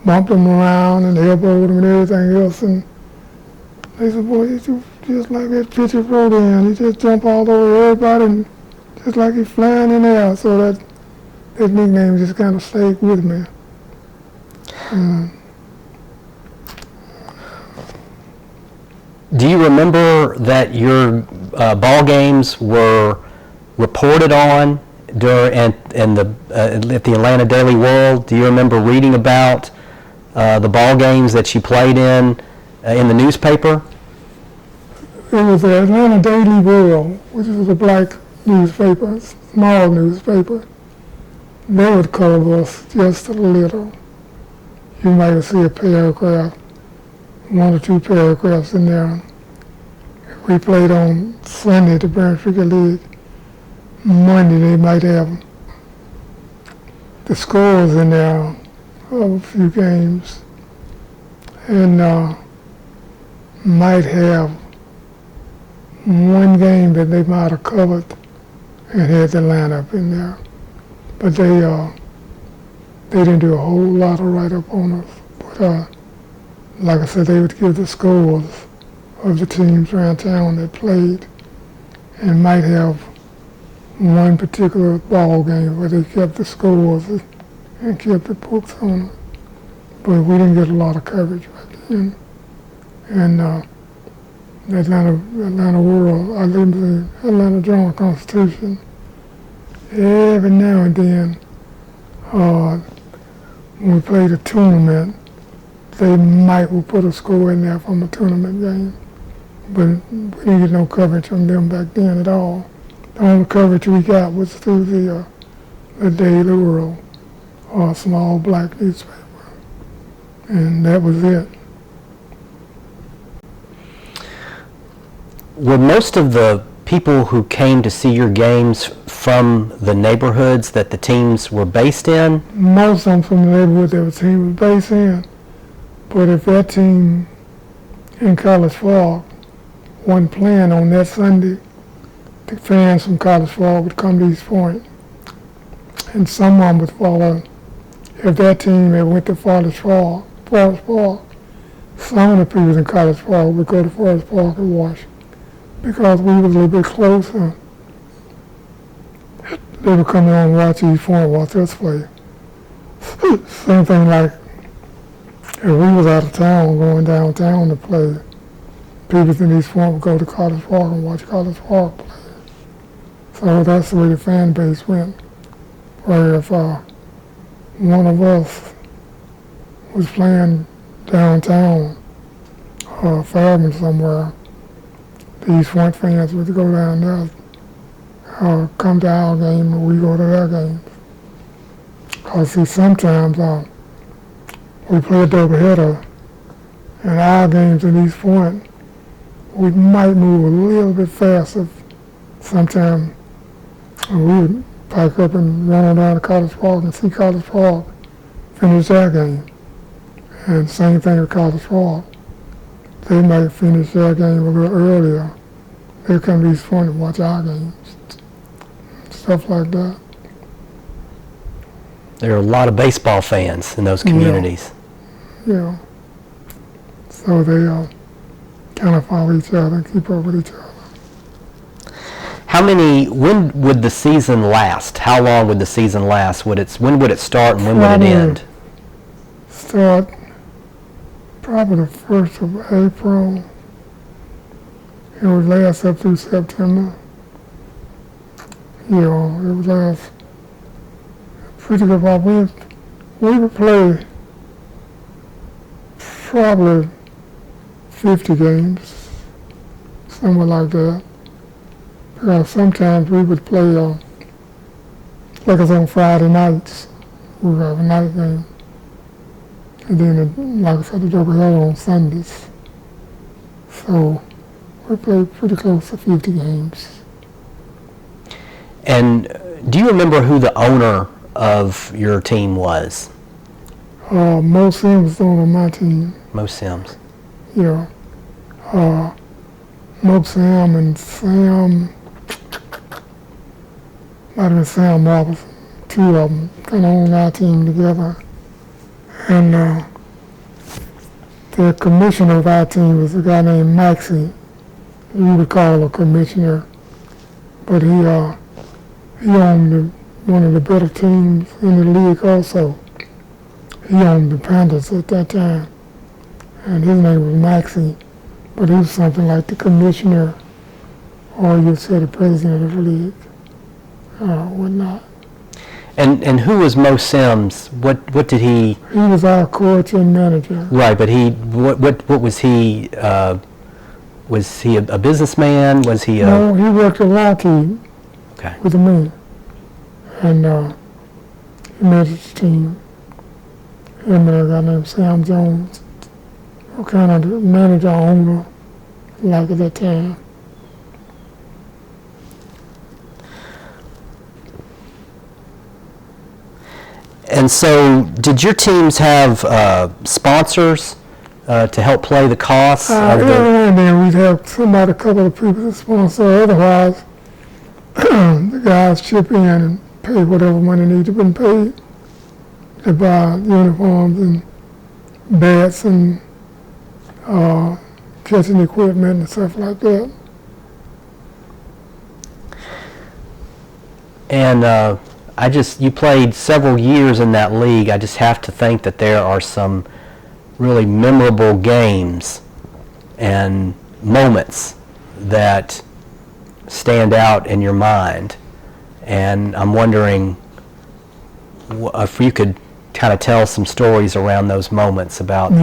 bumped them around and elbowed them and everything else, and they said, "Boy, he's just like that picture wrote in. He just jumped all over everybody, and just like he's flying in the air." So that nickname just kind of stayed with me. Do you remember that your ball games were reported on at the Atlanta Daily World? Do you remember reading about the ball games that you played in the newspaper? It was the Atlanta Daily World, which was a black newspaper, small newspaper. They would cover us just a little. You might see a paragraph, 1 or 2 paragraphs in there. We played on Sunday at the Branch Rickey League. Monday they might have the scores in there of a few games, and might have 1 game that they might have covered and had the lineup in there. But they didn't do a whole lot of write-up on us. But like I said, they would give the scores of the teams around town that played, and might have 1 particular ball game where they kept the scores and kept the books on it. But we didn't get a lot of coverage back then. And the Atlanta World, I live in the Atlanta Journal-Constitution. Every now and then, when we played a tournament, they might will put a score in there from a tournament game. But we didn't get no coverage from them back then at all. The only coverage we got was through the Daily World, a small black newspaper. And that was it. Were most of the people who came to see your games from the neighborhoods that the teams were based in? Most of them from the neighborhood that the team was based in. But if that team in College Park wasn't playing on that Sunday, the fans from College Park would come to East Point. And someone would follow. If that team had went to Forest Park, some of the people in College Park would go to Forest Park and watch. Because we was a little bit closer, they would come on and watch East Point, watch us play. Same thing like if we was out of town, going downtown to play, people in East Point would go to College Park and watch College Park play. So that's the way the fan base went. Where if one of us was playing downtown or Fairmont somewhere, the East Point fans would go down there, come to our game, and we go to their games. Because see, sometimes we play a doubleheader, and our games in East Point, we might move a little bit faster. Sometimes we would pack up and run on down to College Park and see College Park finish their game. And same thing with College Park. They might finish their game a little earlier. They come to East Point and watch our games. Stuff like that. There are a lot of baseball fans in those communities. Yeah. So they kind of follow each other and keep up with each other. When would the season last? How long would the season last? When would it start and when would it end? Start probably the 1st of April. It would last up through September. It would last pretty good. We would play probably 50 games, somewhere like that. Because sometimes we would play, like us on Friday nights, we would have a night game. And then, like I said, the doubleheader on Sundays. So we played pretty close to 50 games. And do you remember who the owner of your team was? Mo Sims was the owner of my team. Mo Sims. Yeah. Mo Sam and Sam, might have been Sam Robinson, two of them kind of owned our team together. And the commissioner of our team was a guy named Maxie. We would call a commissioner, but he owned one of the better teams in the league also. He owned the Panthers at that time, and his name was Maxie, but he was something like the commissioner, or you'd say the president of the league, whatnot. And who was Mo Sims? What did he? He was our coach and manager. Right, but what was he? Was he a businessman? Was he a? No, he worked at Lockheed. Okay. With me, and he managed the team. Him and a guy named Sam Jones, who kind of the manager owner, like at that time. And so, did your teams have sponsors to help play the costs? Every now and then we'd have somebody, a couple of people to sponsor. Otherwise, the guys chip in and pay whatever money needs to be paid. They buy uniforms and bats and catching equipment and stuff like that. And you played several years in that league. I just have to think that there are some really memorable games and moments that stand out in your mind. And I'm wondering if you could kind of tell some stories around those moments about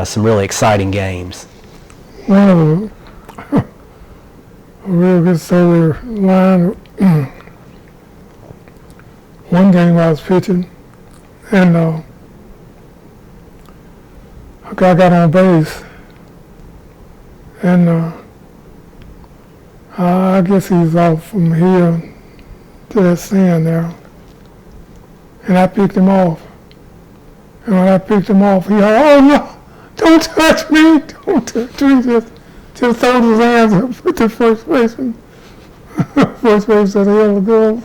some really exciting games. One of them, a real good story line. One game I was pitching, and a guy got on base, and I guess he was off from here to that stand there, and I picked him off. And when I picked him off, he yelled, "Oh no, don't touch me, don't touch me." Just throw his hands up with the first baseman. First baseman said, "Hell, go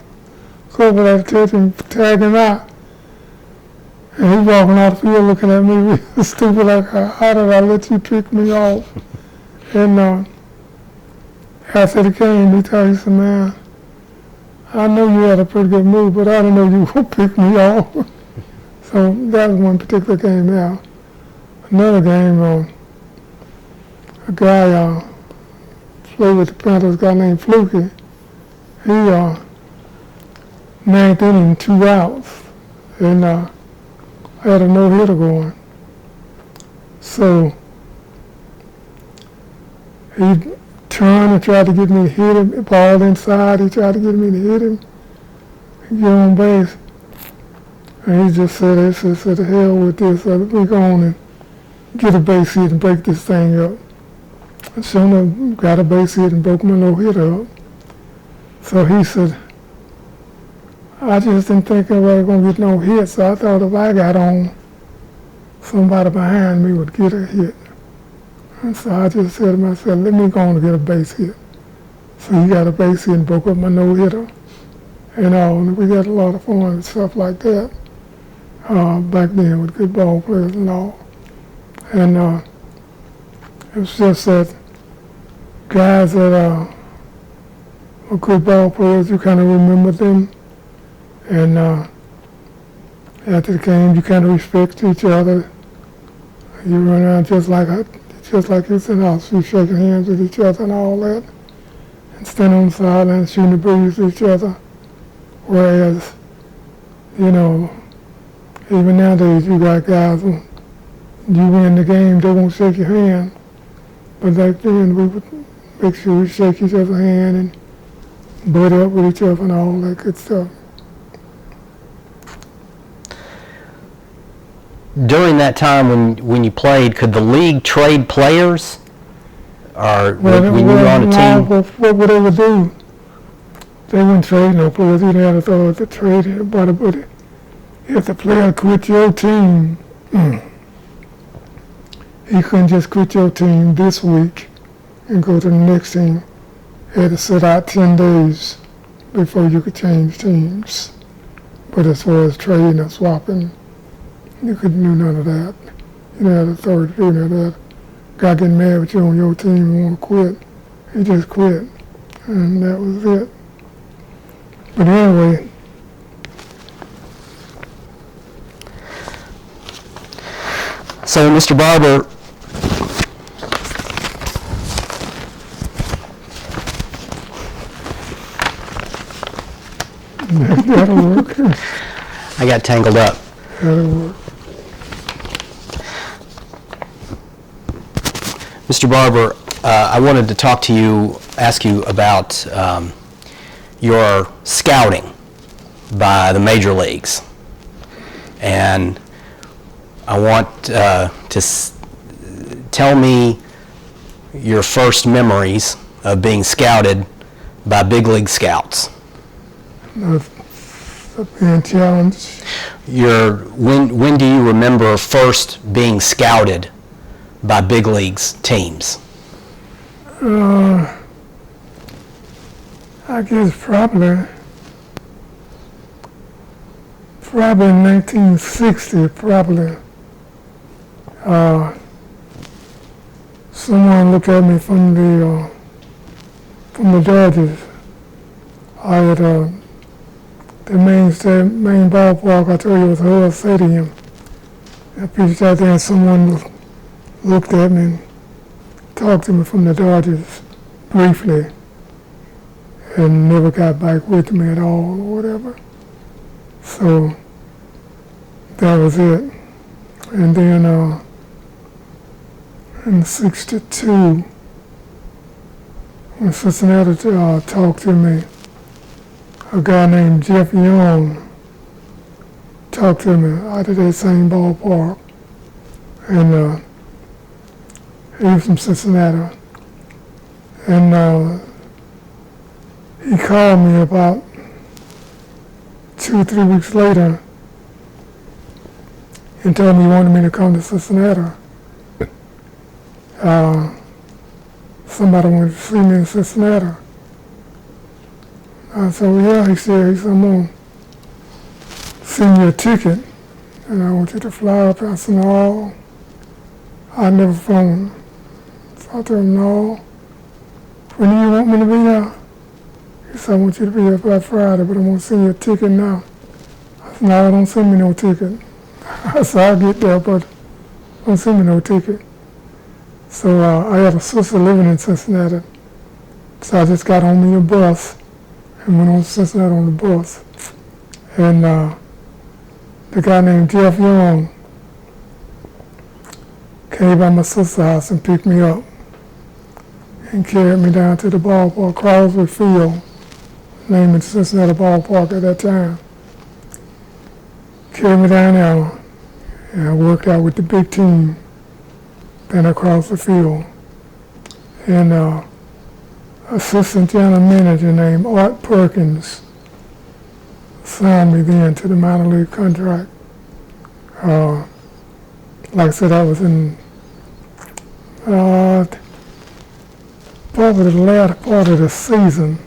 over there, touch him, tag him out." And he walking out the field looking at me real stupid, like, "How did I let you pick me off?" And after the game, he told me, he said, "Man, I know you had a pretty good move, but I didn't know you were going to pick me off." So that was one particular game now. Another game, a guy played with the Panthers, a guy named Fluky. He ninth inning, 2 outs, and I had a no-hitter going. So he turned and tried to get me to hit him, ball inside, he tried to get me to hit him, and get on base. And he just said, "To hell with this, let me go on and get a base hit and break this thing up." And sure enough, got a base hit and broke my no-hitter up. So he said, "I just didn't think I was going to get no hit, so I thought if I got on, somebody behind me would get a hit." And so I just said to myself, "Let me go on and get a base hit." So he got a base hit and broke up my no-hitter. And we had a lot of fun and stuff like that back then with good ball players and all. And it was just that guys that were good ball players, you kind of remember them. And after the game, you kind of respect each other. You run around just like it's in house. You shaking hands with each other and all that, and stand on the sideline shooting the breeze with each other. Whereas, even nowadays, you got guys who, you win the game, they won't shake your hand. But back then, we would make sure we shake each other's hand and butt up with each other and all that good stuff. During that time when you played, could the league trade players? Or when you were on a team? What would they do? They wouldn't trade no players. You didn't have authority to trade anybody, but if the player quit your team, he couldn't just quit your team this week and go to the next team. He had to sit out 10 days before you could change teams. But as far as trading or swapping, you couldn't do none of that. You didn't have authority to do none of that. Guy getting mad with you on your team and want to quit, he just quit. And that was it. But anyway, so Mr. Barber, that'll work. I got tangled up. That'll work. Mr. Barber, I wanted to ask you about your scouting by the major leagues. And I want tell me your first memories of being scouted by big league scouts. Being challenged. When do you remember first being scouted by big leagues teams? I guess probably in 1960, probably. Someone looked at me from the Dodgers. I had the main ballpark, I told you, was Hull Stadium. I pitched out there and someone looked at me and talked to me from the Dodgers briefly and never got back with me at all or whatever. So that was it. And then in '62, when Cincinnati talked to me, a guy named Jeff Young talked to me out of that same ballpark. And he was from Cincinnati. And he called me about 2 or 3 weeks later and told me he wanted me to come to Cincinnati. Somebody wanted to see me in Cincinnati. I said, well, yeah, he said, I'm going to send you a ticket and I want you to fly up. I said, no, I never flown. So I told him, no. When do you want me to be there? He said, I want you to be there by Friday, but I'm going to send you a ticket now. I said, no, don't send me no ticket. I said, I'll get there, but don't send me no ticket. So I had a sister living in Cincinnati. So I just got on me a bus and went on to Cincinnati on the bus. And the guy named Jeff Young came by my sister's house and picked me up and carried me down to the ballpark, Crosby Field, named the Cincinnati ballpark at that time. Carried me down there, and I worked out with the big team then across the field. And assistant general manager named Art Perkins signed me then to the minor league contract. Like I said, I was in probably the latter part of the season.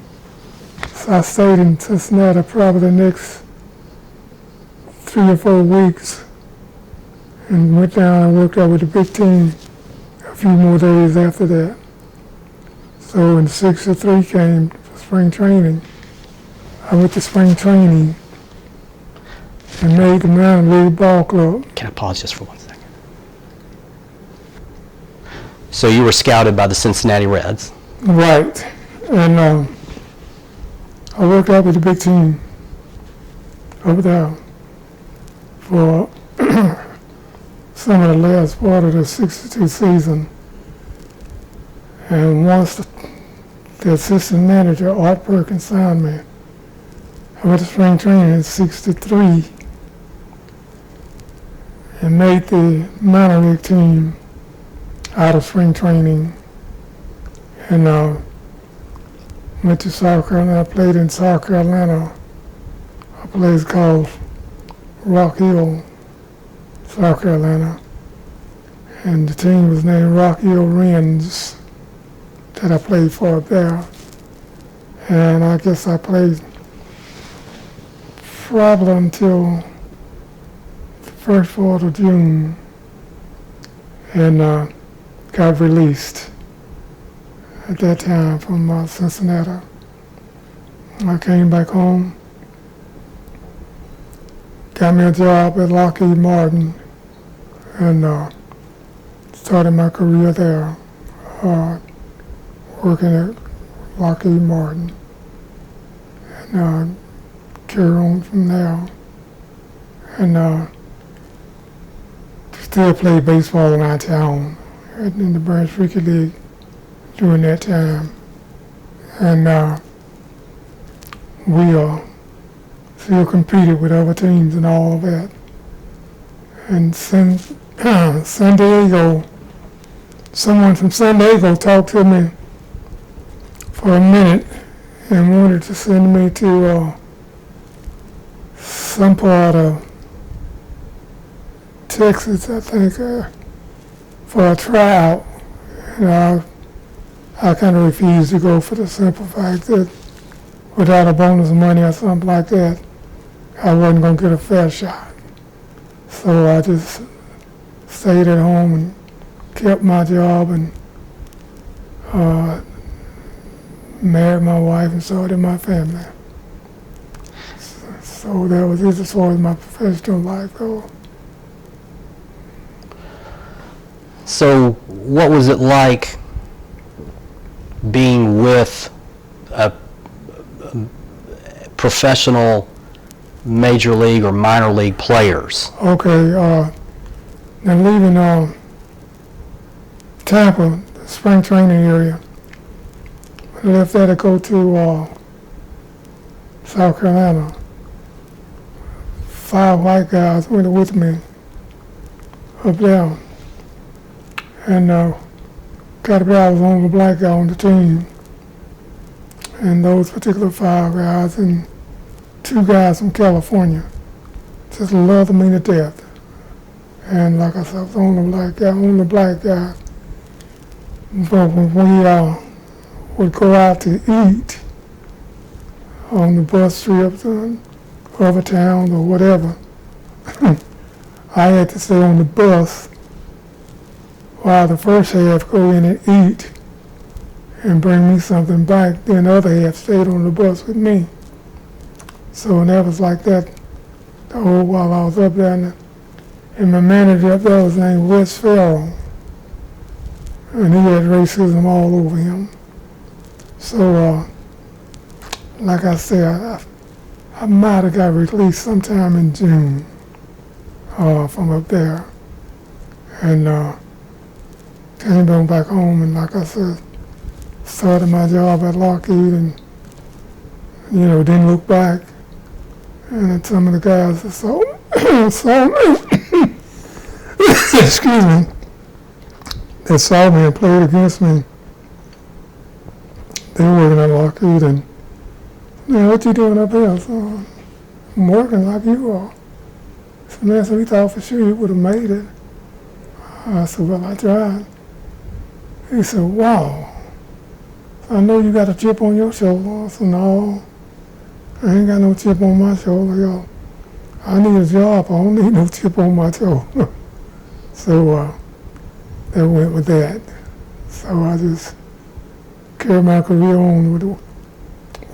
So I stayed in Cincinnati probably the next 3 or 4 weeks and went down and worked out with the big team a few more days after that. So in '63 came spring training. I went to spring training and made the minor league ball club. Can I pause just for 1 second? So you were scouted by the Cincinnati Reds. Right. And I worked out with the big team over there for some of the last part of the '62 season. And once the assistant manager, Art Perkins, signed me, I went to spring training in '63 and made the minor league team out of spring training. And went to South Carolina. I played in South Carolina, a place called Rock Hill, South Carolina. And the team was named Rock Hill Wrens that I played for up there. And I guess I played probably until the first part of June and got released at that time from Cincinnati. I came back home, got me a job at Lockheed Martin, and started my career there, working at Lockheed Martin, and carried on from there. And still played baseball in our town, in the Branch Rickey League during that time. And we still competed with other teams and all of that. And San Diego, someone from San Diego talked to me for a minute and wanted to send me to some part of Texas, I think, for a tryout. And I kind of refused to go for the simple fact that without a bonus money or something like that, I wasn't going to get a fair shot. So I just stayed at home and kept my job and married my wife and started my family. So that was it as far as my professional life goes. So what was it like being with a professional major league or minor league players? Okay, now leaving Tampa, the spring training area, I left there to go to South Carolina. 5 white guys went with me up there. And got to be I was the only black guy on the team. And those particular 5 guys and 2 guys from California just loved me to death. And like I said, I was the only black guy. But when we would go out to eat on the bus trips to other towns or whatever, I had to stay on the bus while the first half go in and eat and bring me something back. Then the other half stayed on the bus with me. So that was like that the whole while I was up there. And my manager up there was named Wes Farrell. And he had racism all over him. So, like I said, I might have got released sometime in June from up there. And came on back home, and like I said, started my job at Lockheed and, didn't look back. And then some of the guys that saw me, excuse me, that saw me and played against me, they were working at Lockheed, and, what you doing up here? So, I'm working like you are. So, man, so we thought for sure you would have made it. I said, well, I tried. He said, wow, I know you got a chip on your shoulder. I said, no, I ain't got no chip on my shoulder, y'all. I need a job, I don't need no chip on my shoulder. So that went with that. So I just carried my career on with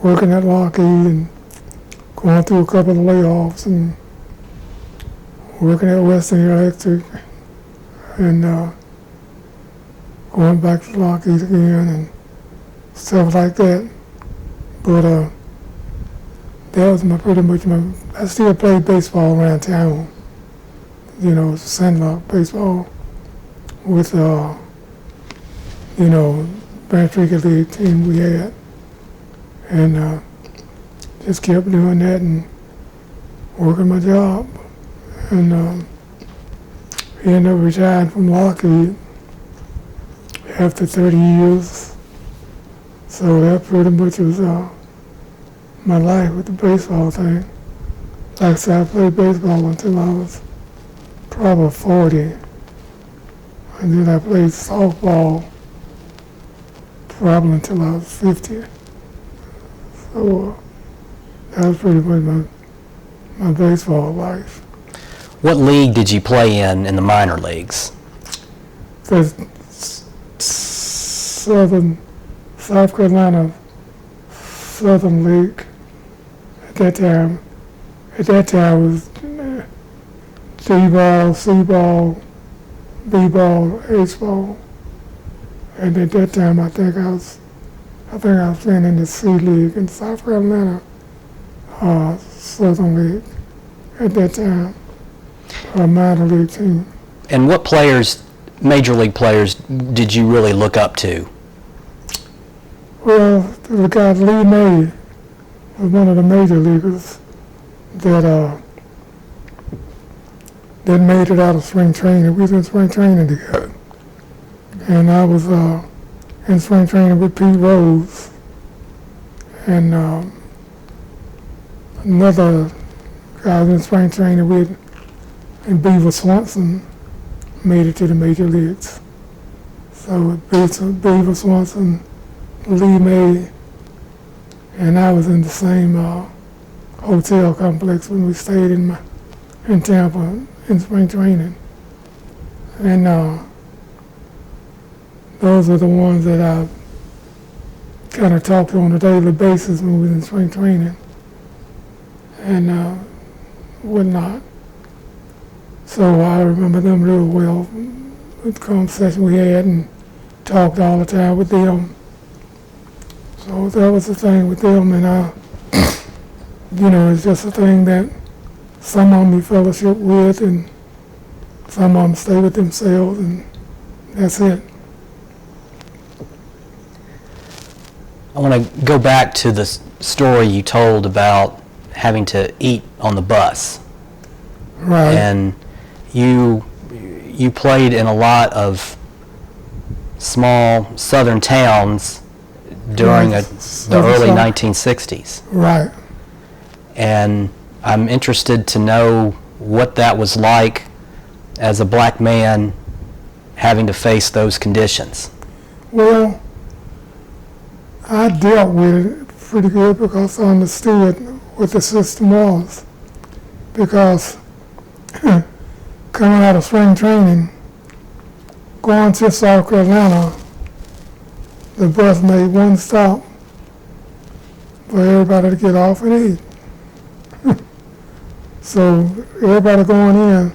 working at Lockheed and going through a couple of layoffs and working at Western Electric and going back to Lockheed again and stuff like that. But that was pretty much I still played baseball around town, sandlot baseball with, Branch Rickey League team we had. And just kept doing that and working my job. And he ended up retiring from Lockheed after 30 years. So that pretty much was my life with the baseball thing. Like I said, I played baseball until I was probably 40. And then I played softball probably until I was 50. So that was pretty much my baseball life. What league did you play in the minor leagues? The South Carolina Southern League at that time. At that time was D-ball, C-ball, B-ball, H-ball. And at that time I think I was playing in the C League in South Carolina Southern League at that time, a minor league team. And what players, major league players, did you really look up to? Well, the guy Lee May was one of the major leaguers that made it out of spring training. We was in spring training together. And I was in spring training with Pete Rose. And another guy I was in spring training with, and Beaver Swanson, made it to the major leagues. So Beaver Swanson, Lee May, and I was in the same hotel complex when we stayed in Tampa in spring training. And those are the ones that I kind of talked to on a daily basis when we was in spring training. and whatnot. So I remember them real well, the conversation we had, and talked all the time with them. So that was the thing with them, and it's just a thing that some of them you fellowship with, and some of them stay with themselves, and that's it. I want to go back to the story you told about having to eat on the bus. Right. And you played in a lot of small southern towns during Right. the early Southern. 1960s. Right. And I'm interested to know what that was like as a black man having to face those conditions. Well, I dealt with it pretty good because I understood what the system was. Because coming out of spring training, going to South Carolina, the bus made one stop for everybody to get off and eat. So everybody going in,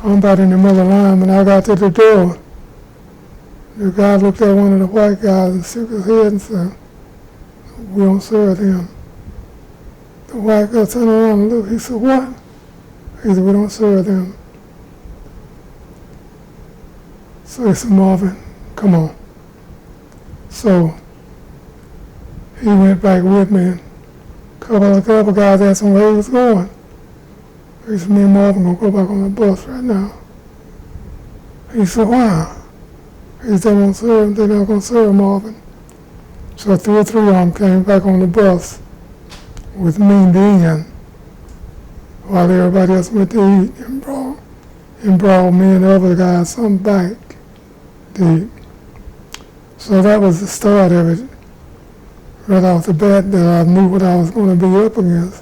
I'm about in the middle of the line. When I got to the door, the guy looked at one of the white guys and shook his head and said, "We don't serve him." The white guy turned around and looked. He said, "What?" He said, "We don't serve them." So he said, "Marvin, come on." So he went back with me, and a couple guys asked him where he was going. He said, "Me and Marvin gonna go back on the bus right now." He said, "Why?" He said, "They won't serve him, they're not gonna serve Marvin." So 2 or 3 of them came back on the bus with me then, while everybody else went to eat, and brought me and the other guys some back to eat. So that was the start of it, right off the bat, that I knew what I was going to be up against.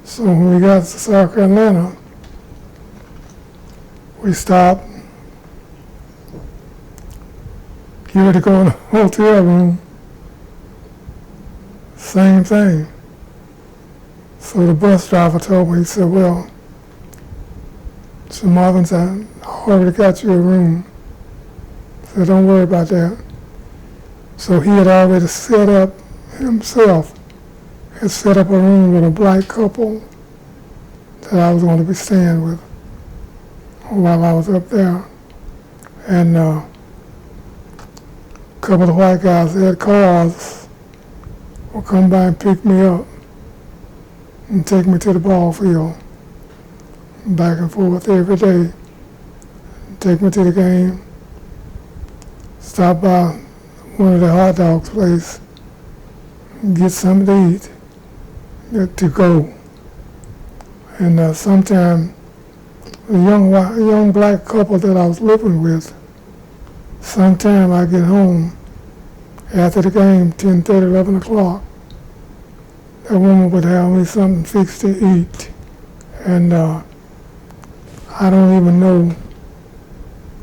So when we got to South Carolina, we stopped, get ready to go in the hotel room, same thing. So the bus driver told me, he said, "Well," so Marvin said, "I already got you a room." I said, "Don't worry about that." So he had already set up himself, had set up a room with a black couple that I was going to be staying with while I was up there. And a couple of white guys that had cars would come by and pick me up and take me to the ball field, back and forth every day, take me to the game, stop by one of the hot dogs place, get something to eat, to go. And sometime a young black couple that I was living with, sometime I get home after the game, 10:30, 11 o'clock, that woman would have me something fixed to eat. And I don't even know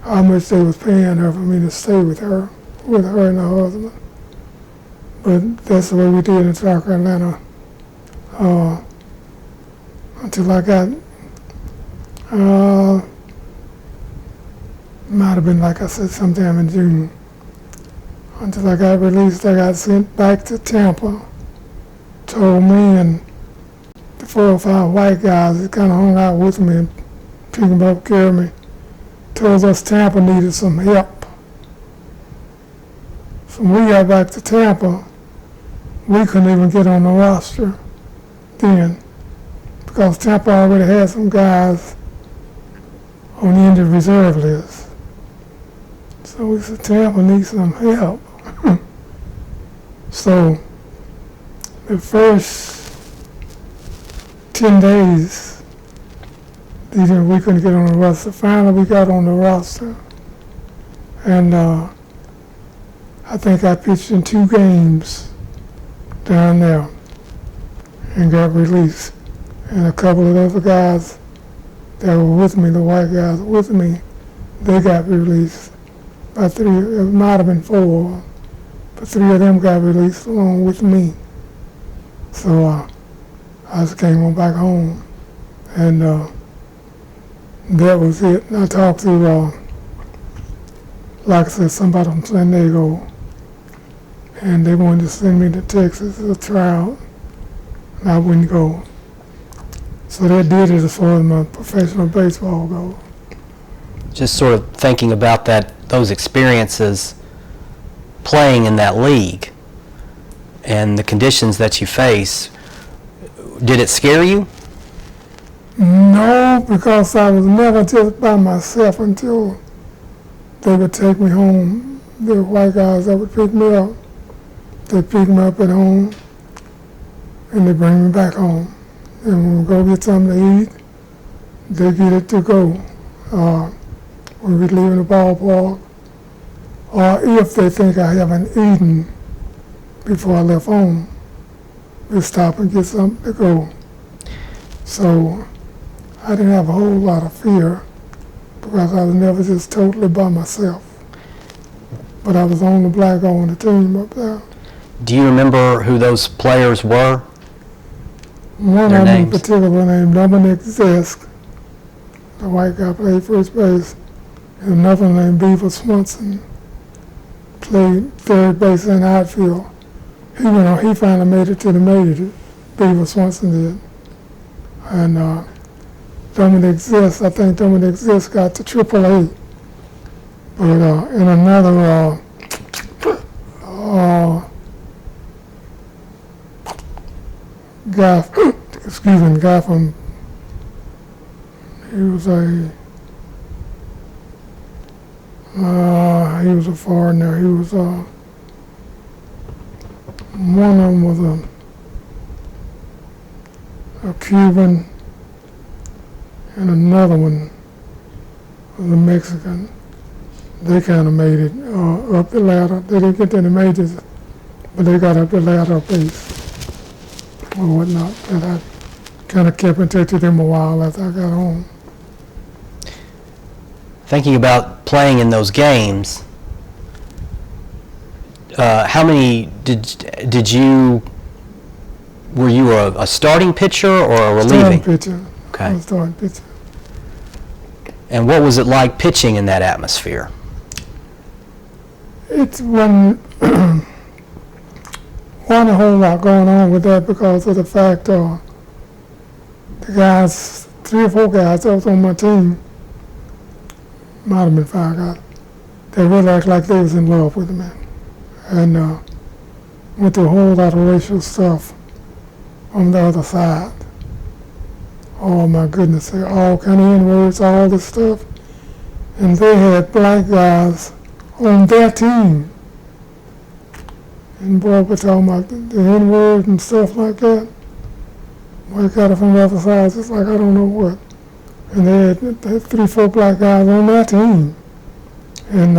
how much they was paying her for me to stay with her and her husband. But that's the way we did in South Carolina until I got, might have been, like I said, sometime in June. Until I got released, I got sent back to Tampa. Told me and the 4 or 5 white guys that kind of hung out with me and picked up, care of me, told us Tampa needed some help. So when we got back to Tampa, we couldn't even get on the roster then, because Tampa already had some guys on the injured reserve list. So we said, Tampa needs some help. So the first 10 days, we couldn't get on the roster. Finally, we got on the roster. And I think I pitched in 2 games down there and got released. And a couple of other guys that were with me, the white guys with me, they got released. About 3, it might have been 4, but 3 of them got released along with me. So I just came on back home, and that was it. And I talked to, like I said, somebody from San Diego, and they wanted to send me to Texas as a tryout, and I wouldn't go. So that did it as far as my professional baseball goes. Just sort of thinking about those experiences playing in that league and the conditions that you face, did it scare you? No, because I was never just by myself until they would take me home. There were white guys that would pick me up. They'd pick me up at home, and they bring me back home. And when we go get something to eat, they get it to go. When we leave in the ballpark, or if they think I haven't eaten before I left home, we stop and get something to go. So I didn't have a whole lot of fear because I was never just totally by myself. But I was the only black guy on the team up there. Do you remember who those players were? One Their of them in names? particular named Dominic Zesk, the white guy played first base, and another named Beaver Swanson played third base and outfield. He finally made it to the major, Beaver Swanson did. And Dominic Zesk, I think Dominic Zesk got to AAA. But in another guy, guy from, he was a foreigner. He was, one of them was a Cuban, and another one was a Mexican. They kind of made it up the ladder. They didn't get to the majors, but they got up the ladder base or whatnot. And I kind of kept in touch with them a while after I got home. Thinking about playing in those games, how many were you a starting pitcher or a relieving? Starting pitcher. Okay. I was starting pitcher. And what was it like pitching in that atmosphere? It wasn't a whole lot going on with that because of the fact the guys, 3 or 4 guys that was on my team, might have been 5 guys, they really acted like they was in love with me. And went through a whole lot of racial stuff on the other side. Oh my goodness, all kind of N-words, all this stuff. And they had black guys on their team. And boy, we're talking about the N-word and stuff like that. Boy, got it from the other side, just like I don't know what. And they had 3 or 4 black guys on their team. And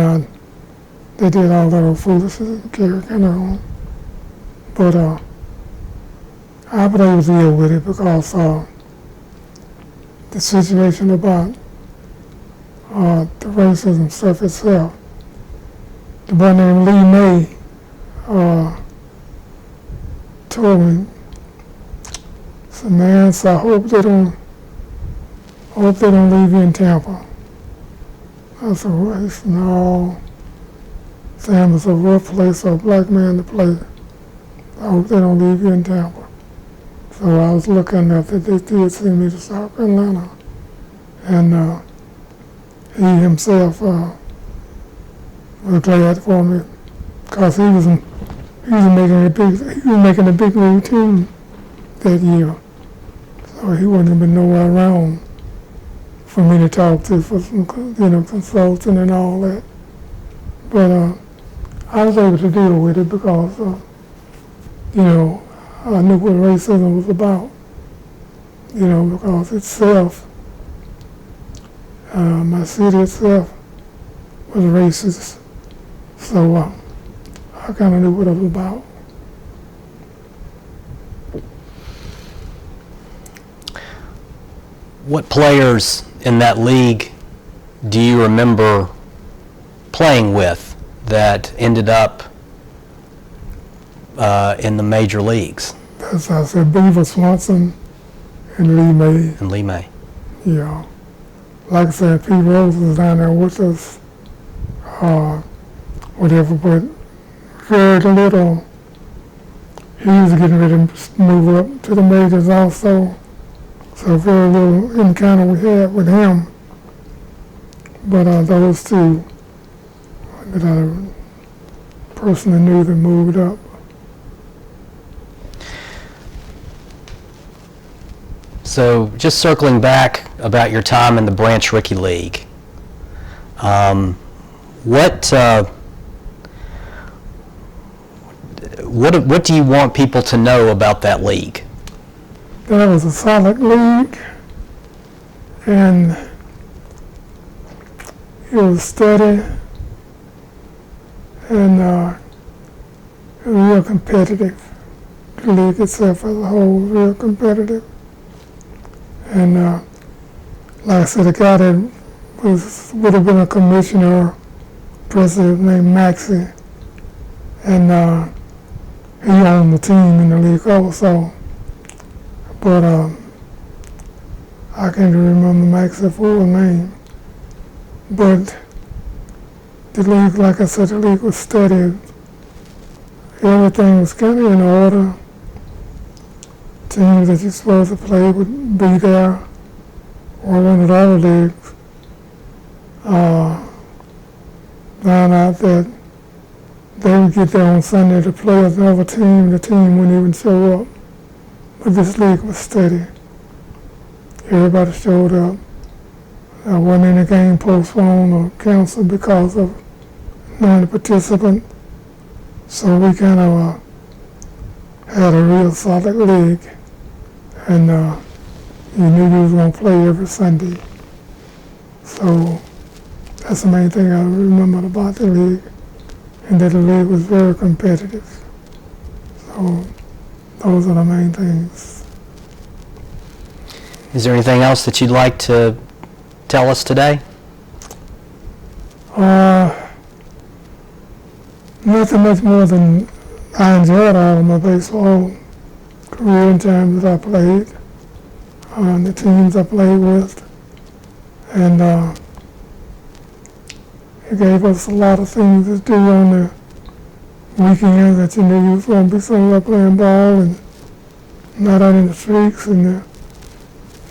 they did all that old foolishness and carried on. But I was able to deal with it because the situation about the racism stuff itself. The boy named Lee May told me, said, man, so I hope they don't leave you in Tampa. I said, well, he said, no. Sam is a rough place for a black man to play. I hope they don't leave you in Tampa. So I was looking at that they did send me to South Carolina. And he himself was glad for me because he was making a big routine that year. So he wouldn't have been nowhere around for me to talk to for some, consulting and all that. But I was able to deal with it because, I knew what racism was about. Because itself, my city itself was racist. So I kind of knew what it was about. What players in that league do you remember playing with that ended up in the major leagues? As I said, Beaver Swanson and Lee May. And Lee May. Yeah. Like I said, Pete Rose was down there with us, whatever, but very little. He was getting ready to move up to the majors also, so very little encounter we had with him. But those two that I personally knew that moved up. So just circling back about your time in the Branch Rickey League, what do you want people to know about that league? That was a solid league, and it was steady and real competitive. The league itself as a whole, real competitive. And like I said, the guy that would have been a commissioner, president named Maxie, and he owned the team in the league also. But I can't remember Maxie's full name. But the league, like I said, the league was steady. Everything was kind of in order. Teams that you're supposed to play would be there, or one of the other leagues. Found out that they would get there on Sunday to play with another team, the team wouldn't even show up. But this league was steady. Everybody showed up. There wasn't any game postponed or canceled because of non-participant. So we kind of had a real solid league. And you knew you was going to play every Sunday. So that's the main thing I remember about the league, and that the league was very competitive. So those are the main things. Is there anything else that you'd like to tell us today? Nothing much more than I enjoyed all of my baseball career and time that I played, the teams I played with, and it gave us a lot of things to do on the weekends that you knew you was going to be somewhere playing ball and not out in the streets, and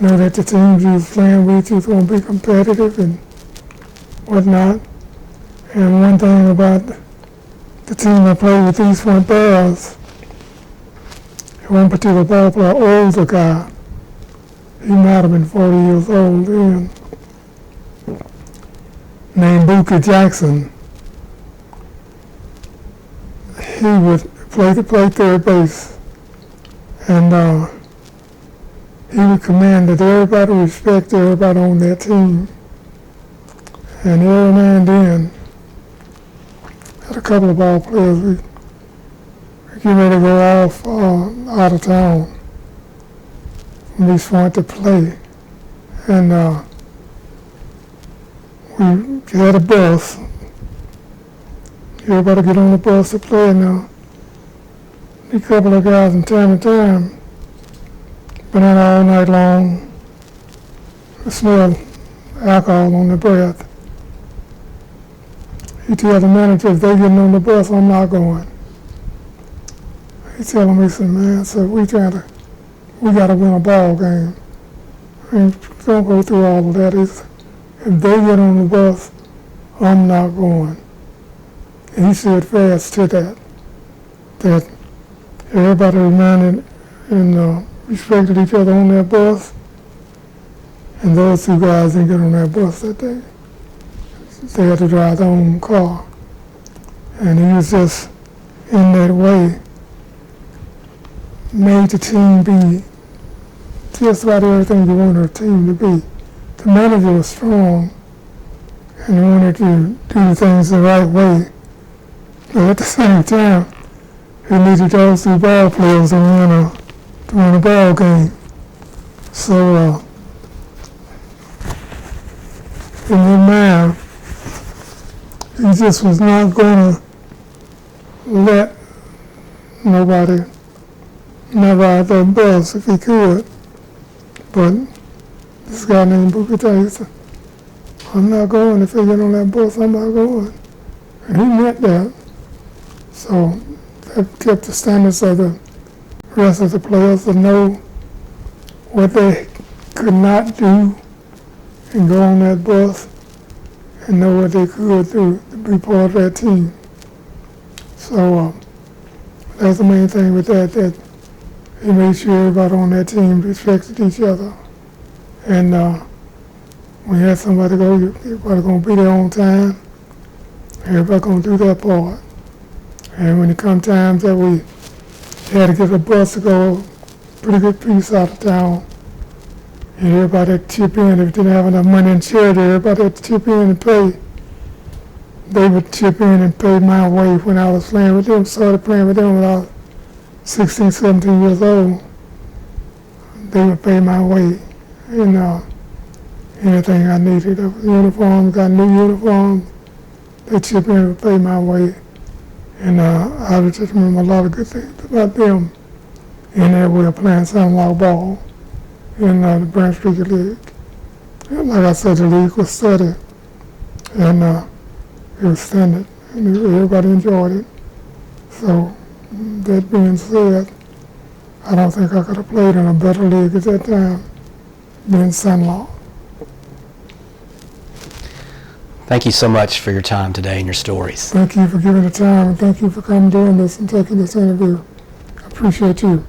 know that the teams you was playing with, you was going to be competitive and whatnot. And one thing about the team I played with, these Front Bears, one particular ball player, older guy, he might have been 40 years old then, named Booker Jackson. He would play third base, and he would command that everybody respect everybody on that team. And every now and then, had a couple of ball players, we get ready to go off out of town. We just wanted to play. And we had a bus. Everybody get on the bus to play now. A couple of guys from time to time been out all night long. I smelled alcohol on their breath. He tell the manager, if they getting on the bus, I'm not going. He telling me, he said, man, so we got to win a ball game. I mean, don't go through all of that. If they get on the bus, I'm not going. And he said fast to that everybody reminded and respected each other on that bus, and those two guys didn't get on that bus that day. They had to drive their own car. And he was just, in that way, made the team be just about everything you wanted a team to be. The manager was strong and wanted to do things the right way. But at the same time, he needed those two ball players to win a ball game. So, in his mind, he just was not going to let nobody not ride that bus if he could. But this guy named Booker T said, I'm not going. If they get on that bus, I'm not going. And he meant that. So that kept the standards of the rest of the players to know what they could not do and go on that bus and know what they could do to be part of that team. So that's the main thing with that he made sure everybody on that team respected each other. And when you had somebody go, everybody going to be there on time. Everybody going to do their part. And when it come times that we had to get a bus to go a pretty good piece out of town, and everybody had to chip in. If they didn't have enough money in charity, everybody had to chip in and pay. They would chip in and pay my way when I was playing with them. Started playing with them when I was 16, 17 years old. They would pay my way. And anything I needed. Uniforms, got new uniforms. They chip in and pay my way. And I just remember a lot of good things about them in that way of playing sandlot ball in the Branch Rickey League. And like I said, the league was steady and it was standard and everybody enjoyed it. So that being said, I don't think I could have played in a better league at that time than Sandlot. Thank you so much for your time today and your stories. Thank you for giving the time, and thank you for coming doing this and taking this interview. I appreciate you.